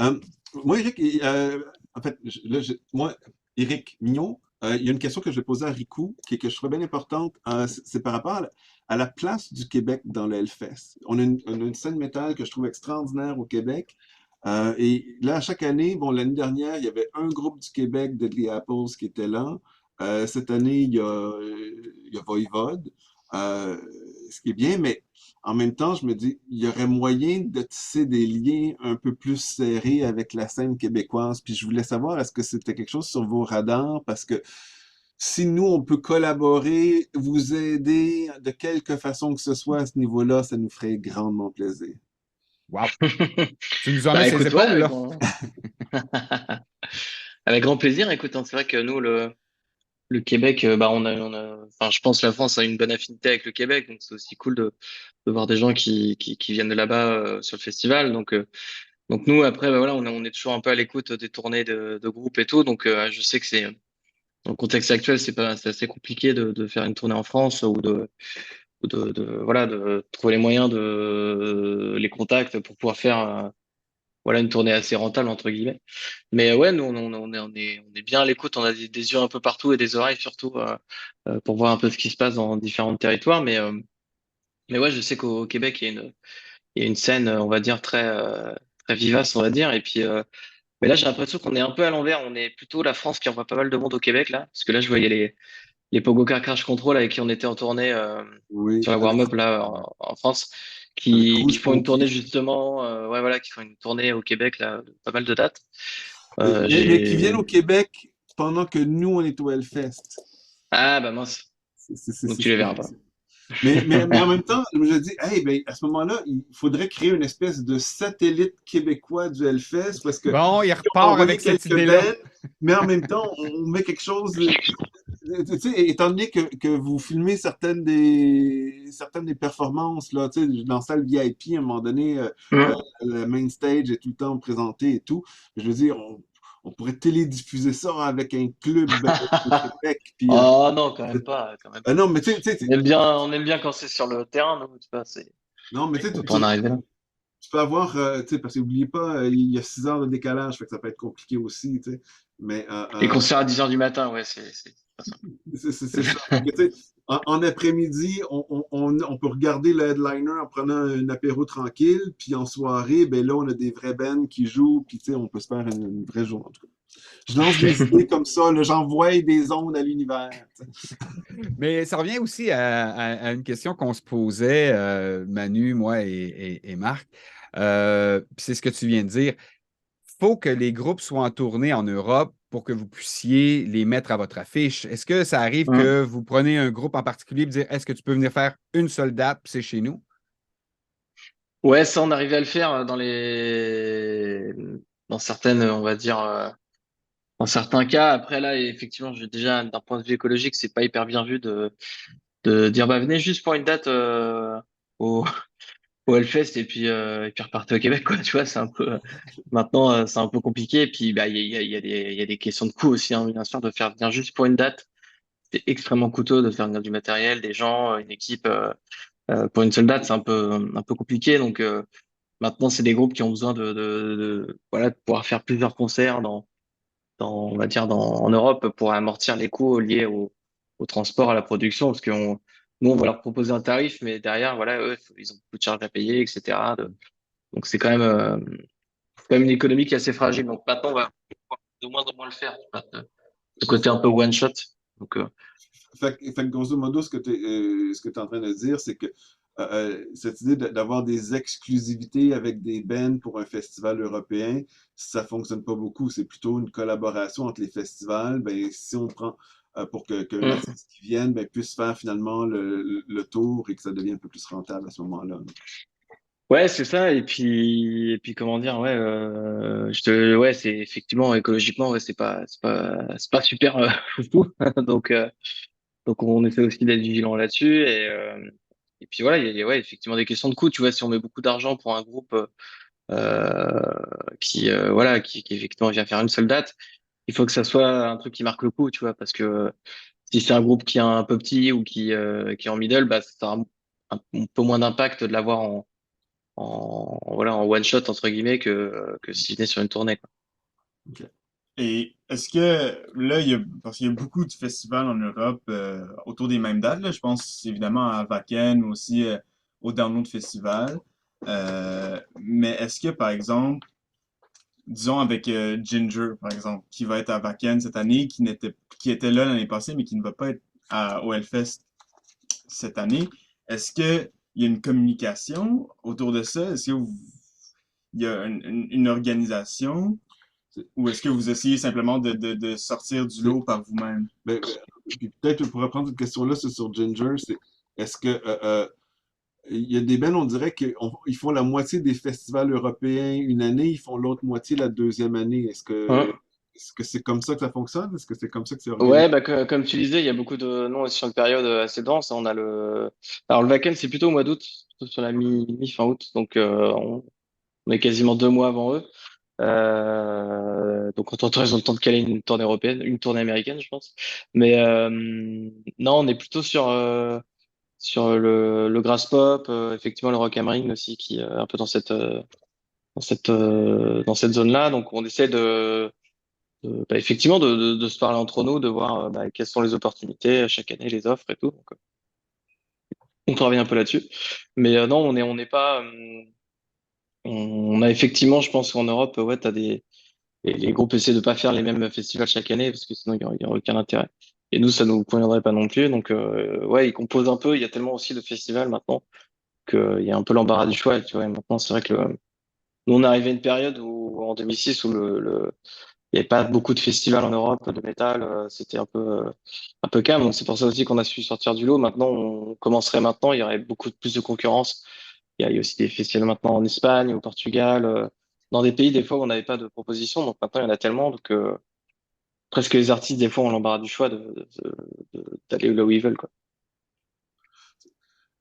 Euh, moi, Eric, en fait, moi, Eric Mignon, il y a une question que je vais poser à Riku, que je trouve bien importante. C'est par rapport à la place du Québec dans le Hellfest. On a une scène métal que je trouve extraordinaire au Québec. Et là, à chaque année, bon, l'année dernière, il y avait un groupe du Québec, Deadly Apples, qui était là. Cette année, il y a Voivode, euh, ce qui est bien, mais en même temps, je me dis, il y aurait moyen de tisser des liens un peu plus serrés avec la scène québécoise. Puis je voulais savoir, est-ce que c'était quelque chose sur vos radars? Parce que si nous, on peut collaborer, vous aider de quelque façon que ce soit à ce niveau-là, ça nous ferait grandement plaisir. Wow! Tu nous en mets Bah ses écoute, ouais, épaules, là. avec grand plaisir. Écoute, hein, c'est vrai que nous, le Québec, bah enfin, je pense que la France a une bonne affinité avec le Québec, donc c'est aussi cool de voir des gens qui viennent de là-bas sur le festival. Donc nous, après, bah, voilà, on est toujours un peu à l'écoute des tournées de groupes et tout. Donc je sais que dans le contexte actuel, c'est assez compliqué de faire une tournée en France voilà, de trouver les moyens les contacts pour pouvoir faire voilà, une tournée assez rentable, entre guillemets. Mais ouais, nous, on est bien à l'écoute. On a des yeux un peu partout et des oreilles surtout pour voir un peu ce qui se passe dans différents territoires. Mais ouais, je sais qu'au Québec, il y a une scène, on va dire, très vivace, on va dire. Et puis, mais là, j'ai l'impression qu'on est un peu à l'envers. On est plutôt la France qui envoie pas mal de monde au Québec, là. Parce que là, je voyais les Pogo Car Crash Control avec qui on était en tournée Oui, sur la warm-up, là, en France, avec qui Rouge font une tournée, Pompier. justement, ouais, voilà, qui font une tournée au Québec, là, de pas mal de dates. Mais qui viennent au Québec pendant que nous, on est au Hellfest. Ah, bah mince. Donc, tu les verras pas. Mais en même temps, je me dis, hey, ben, à ce moment-là, il faudrait créer une espèce de satellite québécois du Hellfest parce que Bon, il on va repart envoyer avec cette quelques idée-là. bands, mais en même temps, on met quelque chose. Tu sais, étant donné que vous filmez certaines des performances, là, tu sais, dans la salle VIP, à un moment donné, Hum. le main stage est tout le temps présenté et tout. Je veux dire, on pourrait télédiffuser ça avec un club au Québec. Puis, Oh non, quand même pas, quand même pas. non, mais tu sais, On aime bien quand c'est sur le terrain, nous, tu vois, non, mais tu sais, on peut en arriver là. tu peux avoir, tu sais, parce qu'oubliez pas, il y a 6 heures de décalage, fait que ça peut être compliqué aussi, tu sais. Mais Les concerts à 10 heures du matin, ouais, c'est pas ça. c'est ça. Fait que, tu sais, en après-midi, on peut regarder le headliner en prenant un apéro tranquille, puis en soirée, ben là, on a des vrais bands qui jouent, puis tu sais, on peut se faire une vraie journée, en tout cas. Je lance des idées comme ça, là, j'envoie des ondes à l'univers. Tu sais. Mais ça revient aussi à une question qu'on se posait, Manu, moi et Marc. Puis c'est ce que tu viens de dire. Il faut que les groupes soient en tournée en Europe pour que vous puissiez les mettre à votre affiche. Est-ce que ça arrive Hum. que vous prenez un groupe en particulier et dire est-ce que tu peux venir faire une seule date, puis c'est chez nous? Ouais, ça, on arrivait à le faire dans certaines, on va dire, dans certains cas. Après, là, effectivement, déjà, d'un point de vue écologique, c'est pas hyper bien vu de dire, bah, venez juste pour une date, au, au Hellfest et puis repartez au Québec, quoi. Tu vois, maintenant, c'est un peu compliqué. Et puis, bah, il y a des questions de coût aussi, hein, bien sûr, de faire venir juste pour une date. C'est extrêmement coûteux de faire venir du matériel, des gens, une équipe, pour une seule date, c'est un peu compliqué. Donc, maintenant, c'est des groupes qui ont besoin voilà, de pouvoir faire plusieurs concerts on va dire, en Europe pour amortir les coûts liés au transport, à la production, parce nous, on va leur proposer un tarif, mais derrière, voilà, eux, ils ont beaucoup de charges à payer, etc. Donc, c'est quand même une économie qui est assez fragile. Donc, maintenant, on va pouvoir de moins en moins le faire. Le côté un peu one shot. Donc, Fait que grosso modo, ce que tu es en train de dire, c'est que cette idée d'avoir des exclusivités avec des bands pour un festival européen, ça fonctionne pas beaucoup. C'est plutôt une collaboration entre les festivals. Ben, si on prend pour qu'un mm. artiste qui vienne ben, puisse faire finalement le tour et que ça devienne un peu plus rentable à ce moment-là. Ouais, c'est ça. Et puis, comment dire, ouais, ouais, c'est effectivement écologiquement, ouais, c'est pas super foufou. Donc, Donc on essaie aussi d'être vigilant là-dessus. Et puis voilà, il y a ouais, effectivement des questions de coût. Tu vois, si on met beaucoup d'argent pour un groupe euh, voilà, qui effectivement vient faire une seule date, il faut que ça soit un truc qui marque le coup, tu vois, parce que si c'est un groupe qui est un peu petit ou qui est en middle, bah, ça a un peu moins d'impact de l'avoir voilà, en one shot, entre guillemets, que si venait sur une tournée, quoi. Ok. Et est-ce que là, parce qu'il y a beaucoup de festivals en Europe autour des mêmes dates, là, je pense évidemment à Wacken, mais aussi au Download Festival. Mais est-ce que, par exemple, disons avec Ginger, par exemple, qui va être à Wacken cette année, qui était là l'année passée, mais qui ne va pas être au Hellfest cette année, est-ce que il y a une communication autour de ça? Il y a une organisation? Ou est-ce que vous essayez simplement de sortir du C'est- lot par vous-même? puis peut-être pour reprendre cette question-là, c'est sur Ginger, c'est est-ce que il y a des bands, on dirait qu'ils font la moitié des festivals européens une année, ils font l'autre moitié la deuxième année. Hein. Est-ce que c'est comme ça que ça fonctionne? Est-ce que c'est comme ça que c'est organisé? Ouais, bah, comme tu disais, il y a beaucoup de non sur une période assez dense. On a alors le Wacken, c'est plutôt au mois d'août, plutôt sur la mi-fin août, donc on est quasiment 2 mois avant eux. Donc en temps, ils ont le temps de caler une tournée européenne, une tournée américaine, je pense. Mais non, on est plutôt sur le grass pop, effectivement le rock am ring aussi, qui est un peu dans cette zone-là. Donc on essaie bah, effectivement de se parler entre nous, de voir bah, quelles sont les opportunités chaque année, les offres et tout. Donc, on travaille un peu là-dessus. Mais non, on n'est pas. On a effectivement, je pense qu'en Europe, ouais, t'as les groupes essaient de pas faire les mêmes festivals chaque année parce que sinon il y aurait aucun intérêt. Et nous, ça nous conviendrait pas non plus. Donc, ouais, ils composent un peu. Il y a tellement aussi de festivals maintenant qu'il y a un peu l'embarras du choix. Tu vois, et maintenant, c'est vrai que nous, on est arrivé à une période où, en 2006 où il n'y avait pas beaucoup de festivals en Europe de métal. C'était un peu calme. Donc, c'est pour ça aussi qu'on a su sortir du lot. Maintenant, on commencerait maintenant. Il y aurait beaucoup plus de concurrence. Il y a aussi des festivals maintenant en Espagne, au Portugal, dans des pays des fois où on n'avait pas de proposition. Donc maintenant, il y en a tellement que presque les artistes, des fois, ont l'embarras du choix d'aller là où ils veulent, quoi.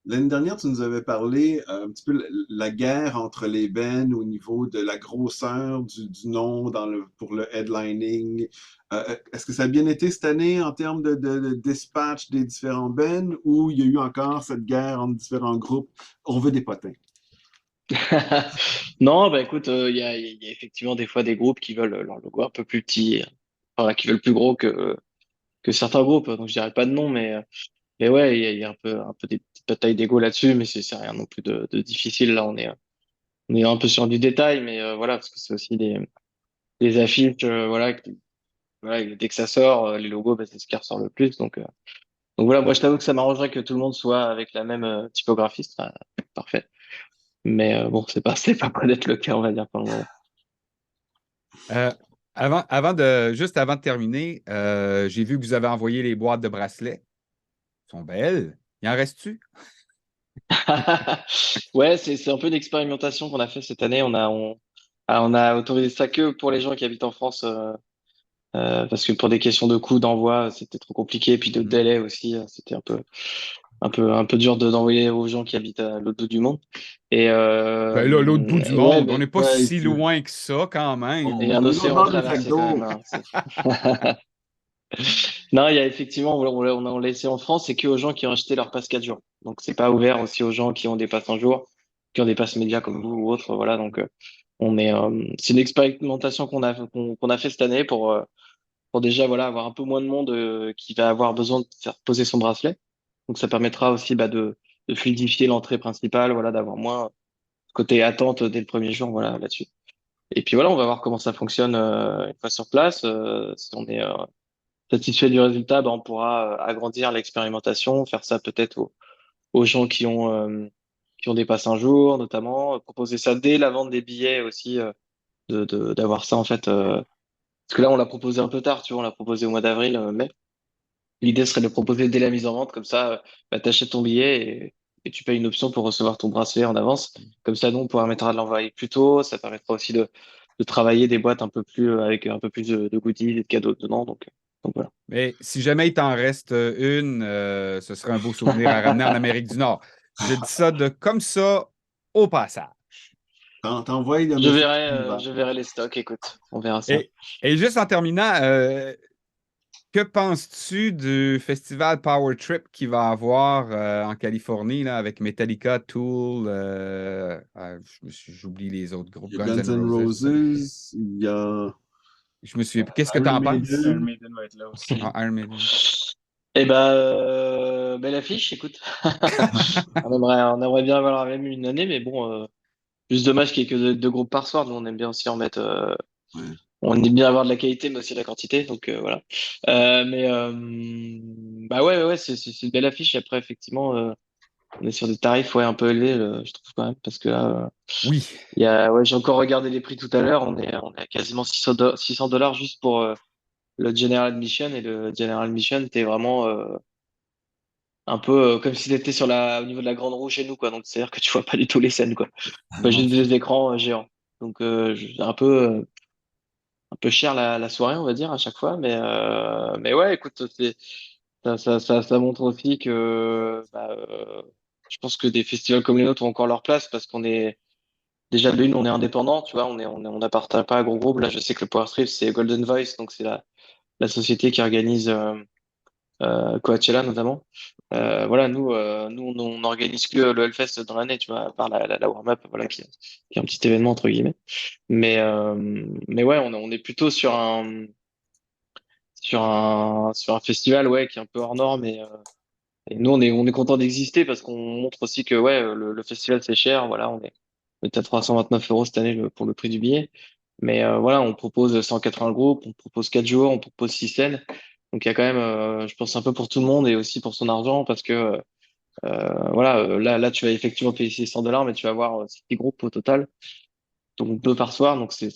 L'année dernière, tu nous avais parlé un petit peu la guerre entre les bands au niveau de la grosseur du nom pour le headlining. Est-ce que ça a bien été cette année en termes de dispatch des différents bands ou il y a eu encore cette guerre entre différents groupes? On veut des potins. Non, bah écoute, il y a effectivement des fois des groupes qui veulent leur logo un peu plus petit, enfin, qui veulent plus gros que certains groupes. Donc je dirais pas de nom, mais ouais, il y a un peu des petites batailles d'ego là-dessus, mais c'est rien non plus de difficile. Là, on est un peu sur du détail, mais voilà, parce que c'est aussi des affiches, voilà, voilà, dès que ça sort, les logos, bah, c'est ce qui ressort le plus. Donc voilà, moi je t'avoue que ça m'arrangerait que tout le monde soit avec la même typographie, ce serait parfait. Mais bon, c'est pas près d'être le cas, on va dire pour le moment. Euh, juste avant de terminer, j'ai vu que vous avez envoyé les boîtes de bracelets. Elles sont belles. Il en reste-tu? Ouais, c'est un peu d'expérimentation qu'on a fait cette année. On a autorisé ça que pour les gens qui habitent en France, parce que pour des questions de coût d'envoi, c'était trop compliqué, puis de délai aussi, c'était un peu dur d'envoyer aux gens qui habitent à l'autre bout du monde. Ben là, l'autre bout du Ouais, monde, on mais n'est pas Ouais, si loin que ça quand et même. un l'autre océan à bord du sac traverser quand même, d'eau. hein, Non, il y a effectivement, on a laissé en France, c'est que aux gens qui ont acheté leur passe 4 jours. Donc, c'est pas ouvert aussi aux gens qui ont des passes un jour, qui ont des passes médias comme vous ou autres. Voilà, donc, c'est une expérimentation qu'on a fait cette année pour déjà, voilà, avoir un peu moins de monde qui va avoir besoin de faire poser son bracelet. Donc, ça permettra aussi, bah, de fluidifier l'entrée principale, voilà, d'avoir moins côté attente dès le premier jour, voilà, là-dessus. Et puis voilà, on va voir comment ça fonctionne une fois sur place. Si on est satisfait du résultat, ben, on pourra agrandir l'expérimentation, faire ça peut-être aux gens qui ont des passes un jour, notamment, proposer ça dès la vente des billets aussi, d'avoir ça en fait. Parce que là, on l'a proposé un peu tard, tu vois, on l'a proposé au mois d'avril, mai. L'idée serait de le proposer dès la mise en vente, comme ça, bah, t'achètes ton billet et tu payes une option pour recevoir ton bracelet en avance. Comme ça, nous, on permettra de l'envoyer plus tôt. Ça permettra aussi de travailler des boîtes un peu plus, avec un peu plus de goodies et de cadeaux dedans. Donc. Donc voilà. Mais si jamais il t'en reste une, ce serait un beau souvenir à ramener en Amérique du Nord. Je dis ça comme ça au passage. T'envoies le message qui nous va. Je verrai les stocks, écoute, on verra ça. Et juste en terminant, que penses-tu du festival Power Trip qu'il va avoir en Californie là, avec Metallica, Tool, j'oublie les autres groupes, Il y a Guns Guns N' N' Roses. Roses, il y a Je me souviens plus. Qu'est-ce que tu Iron en penses? Maiden. Iron Maiden va être là aussi. Ah, Iron Maiden. Eh belle affiche, écoute. On aimerait bien avoir la même une année, mais bon, juste dommage qu'il y ait que deux groupes par soir. Nous, on aime bien aussi en mettre. Ouais. On aime bien avoir de la qualité, mais aussi de la quantité. Donc voilà. Bah ouais, c'est une belle affiche. Après, effectivement, on est sur des tarifs ouais, un peu élevés, je trouve quand même, parce que là, Oui. ouais, j'ai encore regardé les prix tout à l'heure. On est à quasiment 600 dollars juste pour le General Admission. Et le General Admission, t'es vraiment un peu comme si t'étais au niveau de la Grande Roue chez nous, quoi. Donc c'est-à-dire que tu vois pas du tout les scènes, quoi. Pas Non, juste des écrans géants. Donc un peu cher la soirée, on va dire, à chaque fois. Mais ouais, écoute, ça montre aussi que je pense que des festivals comme les nôtres ont encore leur place parce qu'on est déjà de une, on est indépendant, tu vois, on n'appartient pas à gros groupe. Là, je sais que le Power Trip, c'est Golden Voice, donc c'est la société qui organise Coachella notamment. Voilà, nous on organise que le Hellfest dans l'année, tu vois, à part la warm-up, voilà, qui est un petit événement entre guillemets. Mais ouais, on est plutôt sur un festival ouais, qui est un peu hors norme et nous on est content d'exister parce qu'on montre aussi que ouais, le festival c'est cher, voilà, on est à 329 € cette année pour le prix du billet. Mais voilà, on propose 180 groupes, on propose 4 jours, on propose 6 scènes. Donc il y a quand même, je pense, un peu pour tout le monde et aussi pour son argent parce que voilà, là tu vas effectivement payer 600 dollars, mais tu vas avoir 6 groupes au total, donc 2 par soir, donc c'est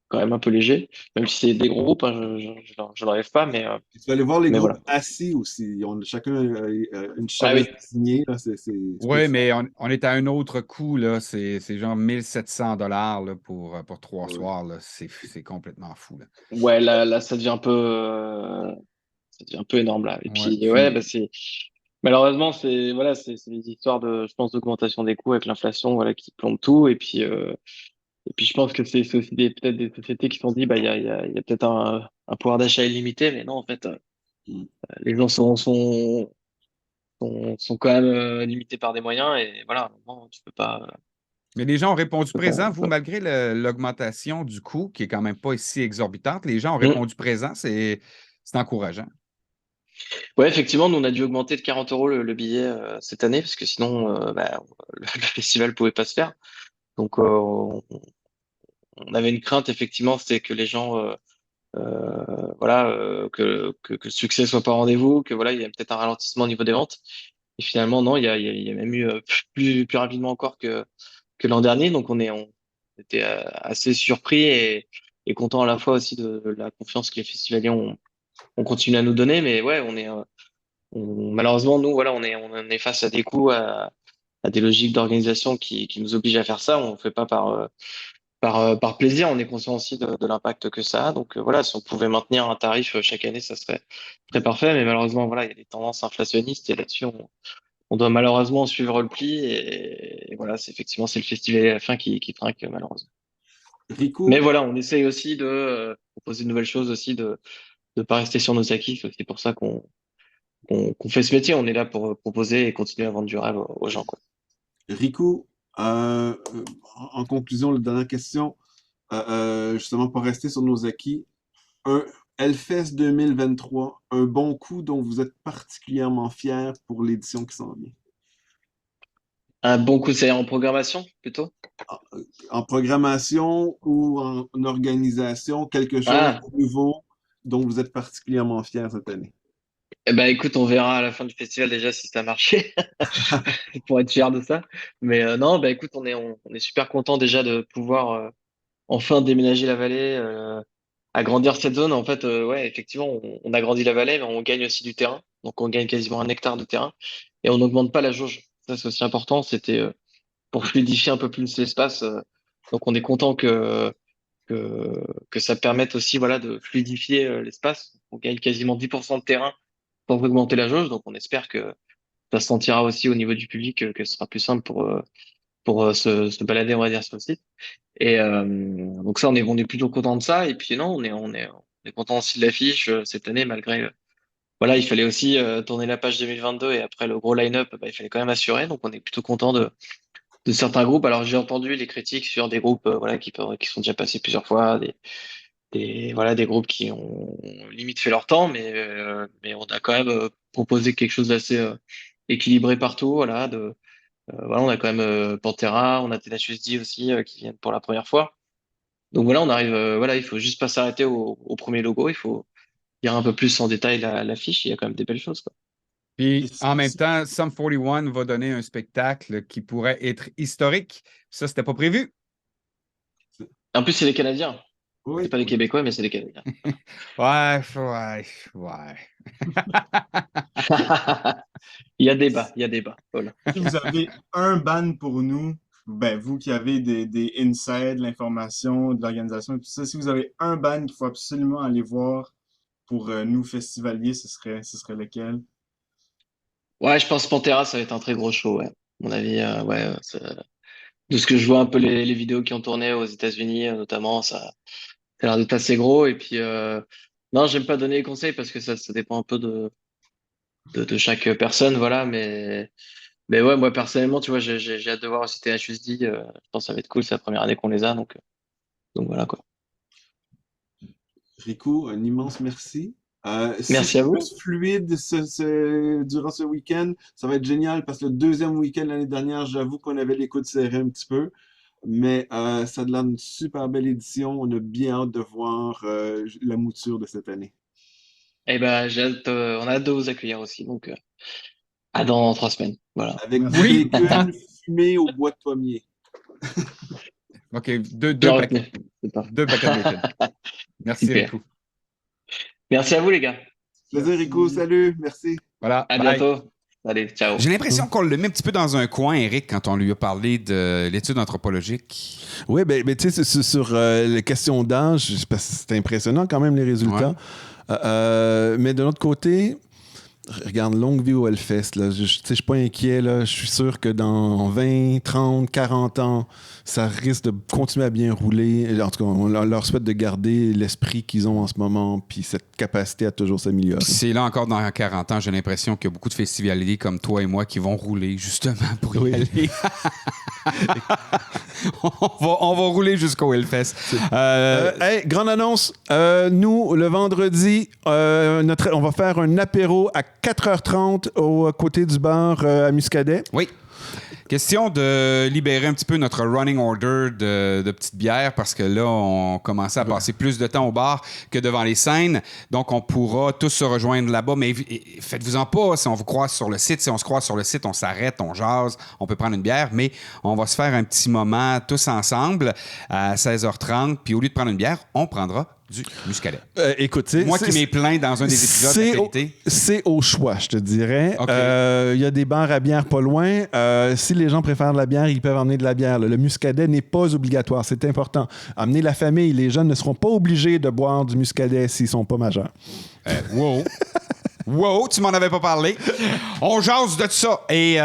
quand même un peu léger, même si c'est des gros groupes, hein, je n'arrive pas, tu vas aller voir les mais groupes voilà. assis aussi. Ils ont chacun une Ah oui, chaise désignée. Là, c'est plus Oui, fun. mais on est à un autre coût, là. C'est genre 1700 $ là, pour 3 soirs, là. C'est complètement fou, là. ouais, là ça devient un peu énorme là. Et Ouais, puis ouais, puis, bah c'est malheureusement c'est des histoires de, je pense, d'augmentation des coûts avec l'inflation, voilà, qui plombe tout. Et puis je pense que c'est aussi peut-être des sociétés qui se sont dit bah il y a peut-être un pouvoir d'achat illimité, mais non en fait Mm. les gens sont quand même limités par des moyens et voilà, non, mais les gens ont répondu tu peux pas. présent, vous, malgré l'augmentation du coût, qui est quand même pas si exorbitante. Les gens ont Mm. répondu présent, c'est encourageant. Ouais, effectivement, nous on a dû augmenter de 40 € le billet cette année parce que sinon le festival pouvait pas se faire. Donc on avait une crainte effectivement, c'était que les gens voilà que le succès soit pas au rendez-vous, que voilà il y a peut-être un ralentissement au niveau des ventes. Et finalement non, il y a même eu plus rapidement encore que l'an dernier. Donc on était assez surpris et content à la fois aussi de la confiance que les festivaliers ont continué à nous donner. Mais ouais, malheureusement nous voilà on est face à des coûts à des logiques d'organisation qui nous obligent à faire ça. On ne fait pas par plaisir, on est conscient aussi de l'impact que ça a. Donc voilà, si on pouvait maintenir un tarif chaque année, ça serait très parfait. Mais malheureusement, voilà, il y a des tendances inflationnistes et là-dessus, on doit malheureusement suivre le pli. Et voilà, c'est le festival à la fin qui trinque malheureusement. Mais Rico, voilà, on essaye aussi de proposer de nouvelles choses aussi, de ne pas rester sur nos acquis. C'est aussi pour ça qu'on fait ce métier. On est là pour proposer et continuer à vendre du rêve aux gens, quoi. Rico, en conclusion, la dernière question, justement pour rester sur nos acquis, un Hellfest 2023, un bon coup dont vous êtes particulièrement fier pour l'édition qui s'en vient. Un bon coup, c'est en programmation plutôt? En programmation ou en organisation, quelque chose Ah, de nouveau dont vous êtes particulièrement fier cette année. eh ben écoute, on verra à la fin du festival déjà si ça a marché pour être fier de ça. Mais non, bah écoute, on est super content déjà de pouvoir enfin déménager la vallée, agrandir cette zone. En fait, ouais, effectivement, on agrandit la vallée, mais on gagne aussi du terrain. Donc on gagne quasiment 1 hectare de terrain et on n'augmente pas la jauge. Ça, c'est aussi important. C'était pour fluidifier un peu plus l'espace. Donc on est content que ça permette aussi voilà de fluidifier l'espace. on gagne quasiment 10% de terrain pour augmenter la jauge. Donc, on espère que ça se sentira aussi au niveau du public, que ce sera plus simple pour se balader, on va dire, sur le site. Et donc ça, on est plutôt content de ça. Et puis non, on est content aussi de l'affiche cette année, malgré voilà, il fallait aussi tourner la page 2022 et après le gros line-up, bah, il fallait quand même assurer. Donc on est plutôt content de certains groupes. Alors j'ai entendu les critiques sur des groupes voilà qui sont déjà passés plusieurs fois, voilà des groupes qui ont limite fait leur temps, mais on a quand même proposé quelque chose d'assez équilibré partout. Voilà, on a quand même Pantera, on a Tenacious D aussi qui viennent pour la première fois. Donc voilà, on arrive. Voilà, il faut juste pas s'arrêter au premier logo. Il faut lire un peu plus en détail l'affiche. Il y a quand même des belles choses, quoi. Puis en même temps, Sum 41 va donner un spectacle qui pourrait être historique. Ça, c'était pas prévu. En plus, c'est les Canadiens. Oui. C'est pas des Québécois, mais c'est des Canadiens. Ouais. Il y a débat. Voilà. Si vous avez un ban pour nous, ben, vous qui avez des insides, l'information, de l'organisation et tout ça, si vous avez un ban qu'il faut absolument aller voir pour nous, festivaliers, ce serait lequel? Ouais, je pense Pantera, ça va être un très gros show. Ouais. À mon avis, ouais, de ce que je vois un peu les vidéos qui ont tourné aux États-Unis, notamment, ça a l'air d'être assez gros. Et puis, non, j'aime pas donner les conseils parce que ça dépend un peu de chaque personne, voilà. Mais ouais, moi personnellement, tu vois, j'ai hâte de voir aussi THUSD. Je pense que ça va être cool, c'est la première année qu'on les a, donc voilà quoi. Rico, un immense merci. Si Merci c'est à vous. plus fluide durant ce week-end, ça va être génial parce que le deuxième week-end l'année dernière, j'avoue qu'on avait les coudes serrés un petit peu. Mais ça a l'air d'une super belle édition. On a bien hâte de voir la mouture de cette année. Et ben, on a hâte de vous accueillir aussi, donc à dans 3 semaines. Voilà. Avec du Oui. bacon fumé au bois de pommier. OK, deux Bien paquets. retenu. C'est parfait. 2 paquets de bacon. Merci, Super. Rico. Merci à vous les gars. Plaisir, Rico. Salut. Merci. Voilà. À bye. bientôt. Allez, ciao. J'ai l'impression qu'on le met un petit peu dans un coin, Eric, quand on lui a parlé de l'étude anthropologique. Oui, ben, tu sais, sur les questions d'âge, parce que c'est impressionnant quand même les résultats. Ouais. Mais de l'autre côté, regarde, longue vie au Hellfest. Là. Je suis pas inquiet. Là. Je suis sûr que dans 20, 30, 40 ans, ça risque de continuer à bien rouler. En tout cas, on leur souhaite de garder l'esprit qu'ils ont en ce moment, puis cette capacité à toujours s'améliorer. Puis c'est là encore dans 40 ans, j'ai l'impression qu'il y a beaucoup de festivaliers comme toi et moi qui vont rouler justement pour y aller. on va rouler jusqu'au Hellfest. Hey, grande annonce. Nous, le vendredi, on va faire un apéro à 4h30 au côté du bar à Muscadet. Oui. Question de libérer un petit peu notre running order de petites bières parce que là, on commençait à passer plus de temps au bar que devant les scènes. Donc, on pourra tous se rejoindre là-bas. Mais faites-vous-en pas. Si on vous croise sur le site, si on se croise sur le site, on s'arrête, on jase, on peut prendre une bière. Mais on va se faire un petit moment tous ensemble à 16h30. Puis au lieu de prendre une bière, on prendra du muscadet. Écoute, Moi qui m'ai plaint dans un des épisodes d'actualité. C'est au choix, je te dirais. Il Okay. y a des bars à bière pas loin. Si les gens préfèrent de la bière, ils peuvent emmener de la bière. Le muscadet n'est pas obligatoire. C'est important. Amener la famille. Les jeunes ne seront pas obligés de boire du muscadet s'ils sont pas majeurs. Wow! Wow, tu m'en avais pas parlé. On jase de ça. Et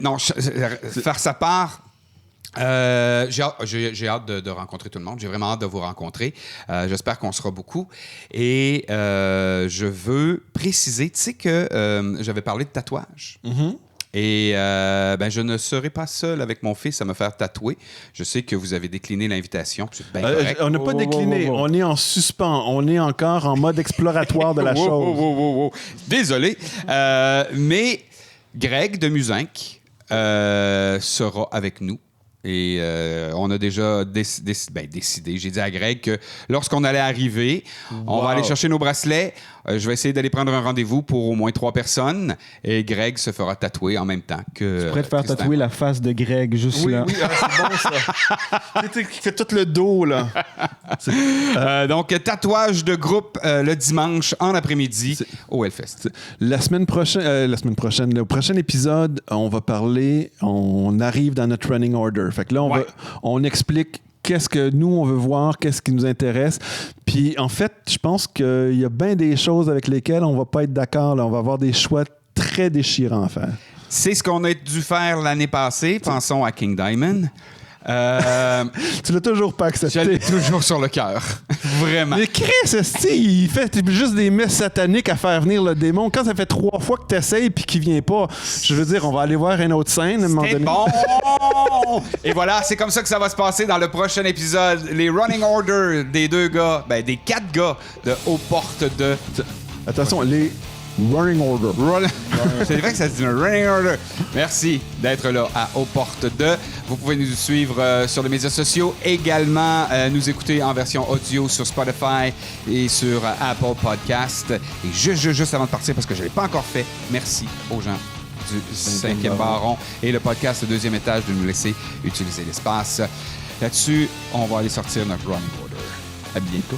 non, faire sa part. J'ai hâte de rencontrer tout le monde. J'ai vraiment hâte de vous rencontrer. J'espère qu'on sera beaucoup. Et je veux préciser, tu sais que j'avais parlé de tatouage. Mm-hmm. Et ben, je ne serai pas seul avec mon fils à me faire tatouer. Je sais que vous avez décliné l'invitation. C'est bien correct. On n'a pas décliné. On est en suspens. On est encore en mode exploratoire de la chose. Désolé. Mais Greg de Muzinc sera avec nous. Et on a déjà décidé. J'ai dit à Greg que lorsqu'on allait arriver, on va aller chercher nos bracelets. Je vais essayer d'aller prendre un rendez-vous pour au moins 3 personnes. Et Greg se fera tatouer en même temps que. Tu pourrais te faire tatouer la face de Greg juste là. Oui, c'est bon ça. Qui fait tout le dos, là. Donc, tatouage de groupe le dimanche en après-midi au Hellfest. La semaine prochaine, au prochain épisode, on va parler, on arrive dans notre running order. Fait que là, on explique qu'est-ce que nous, on veut voir, qu'est-ce qui nous intéresse. Puis, en fait, je pense qu'il y a bien des choses avec lesquelles on va pas être d'accord. Là. On va avoir des choix très déchirants à faire. C'est ce qu'on a dû faire l'année passée. Pensons à King Diamond. Tu l'as toujours pas accepté. Je l'ai toujours sur le cœur. Vraiment. Mais Chris, il fait juste des messes sataniques à faire venir le démon. Quand ça fait 3 fois que tu essayes puis qu'il vient pas, je veux dire, on va aller voir une autre scène à un moment C'est donné. bon! Et voilà, c'est comme ça que ça va se passer dans le prochain épisode. Les running order des 2 gars, des 4 gars de Aux Portes de... Attention, les running order. C'est vrai que ça se dit un running order. Merci d'être là à Aux Portes de. Vous pouvez nous suivre sur les médias sociaux. Également, nous écouter en version audio sur Spotify et sur Apple Podcast. Et juste avant de partir, parce que je ne l'ai pas encore fait, merci aux gens du 5e Baron et le podcast Le 2e étage de nous laisser utiliser l'espace. Là-dessus, on va aller sortir notre running order. À bientôt.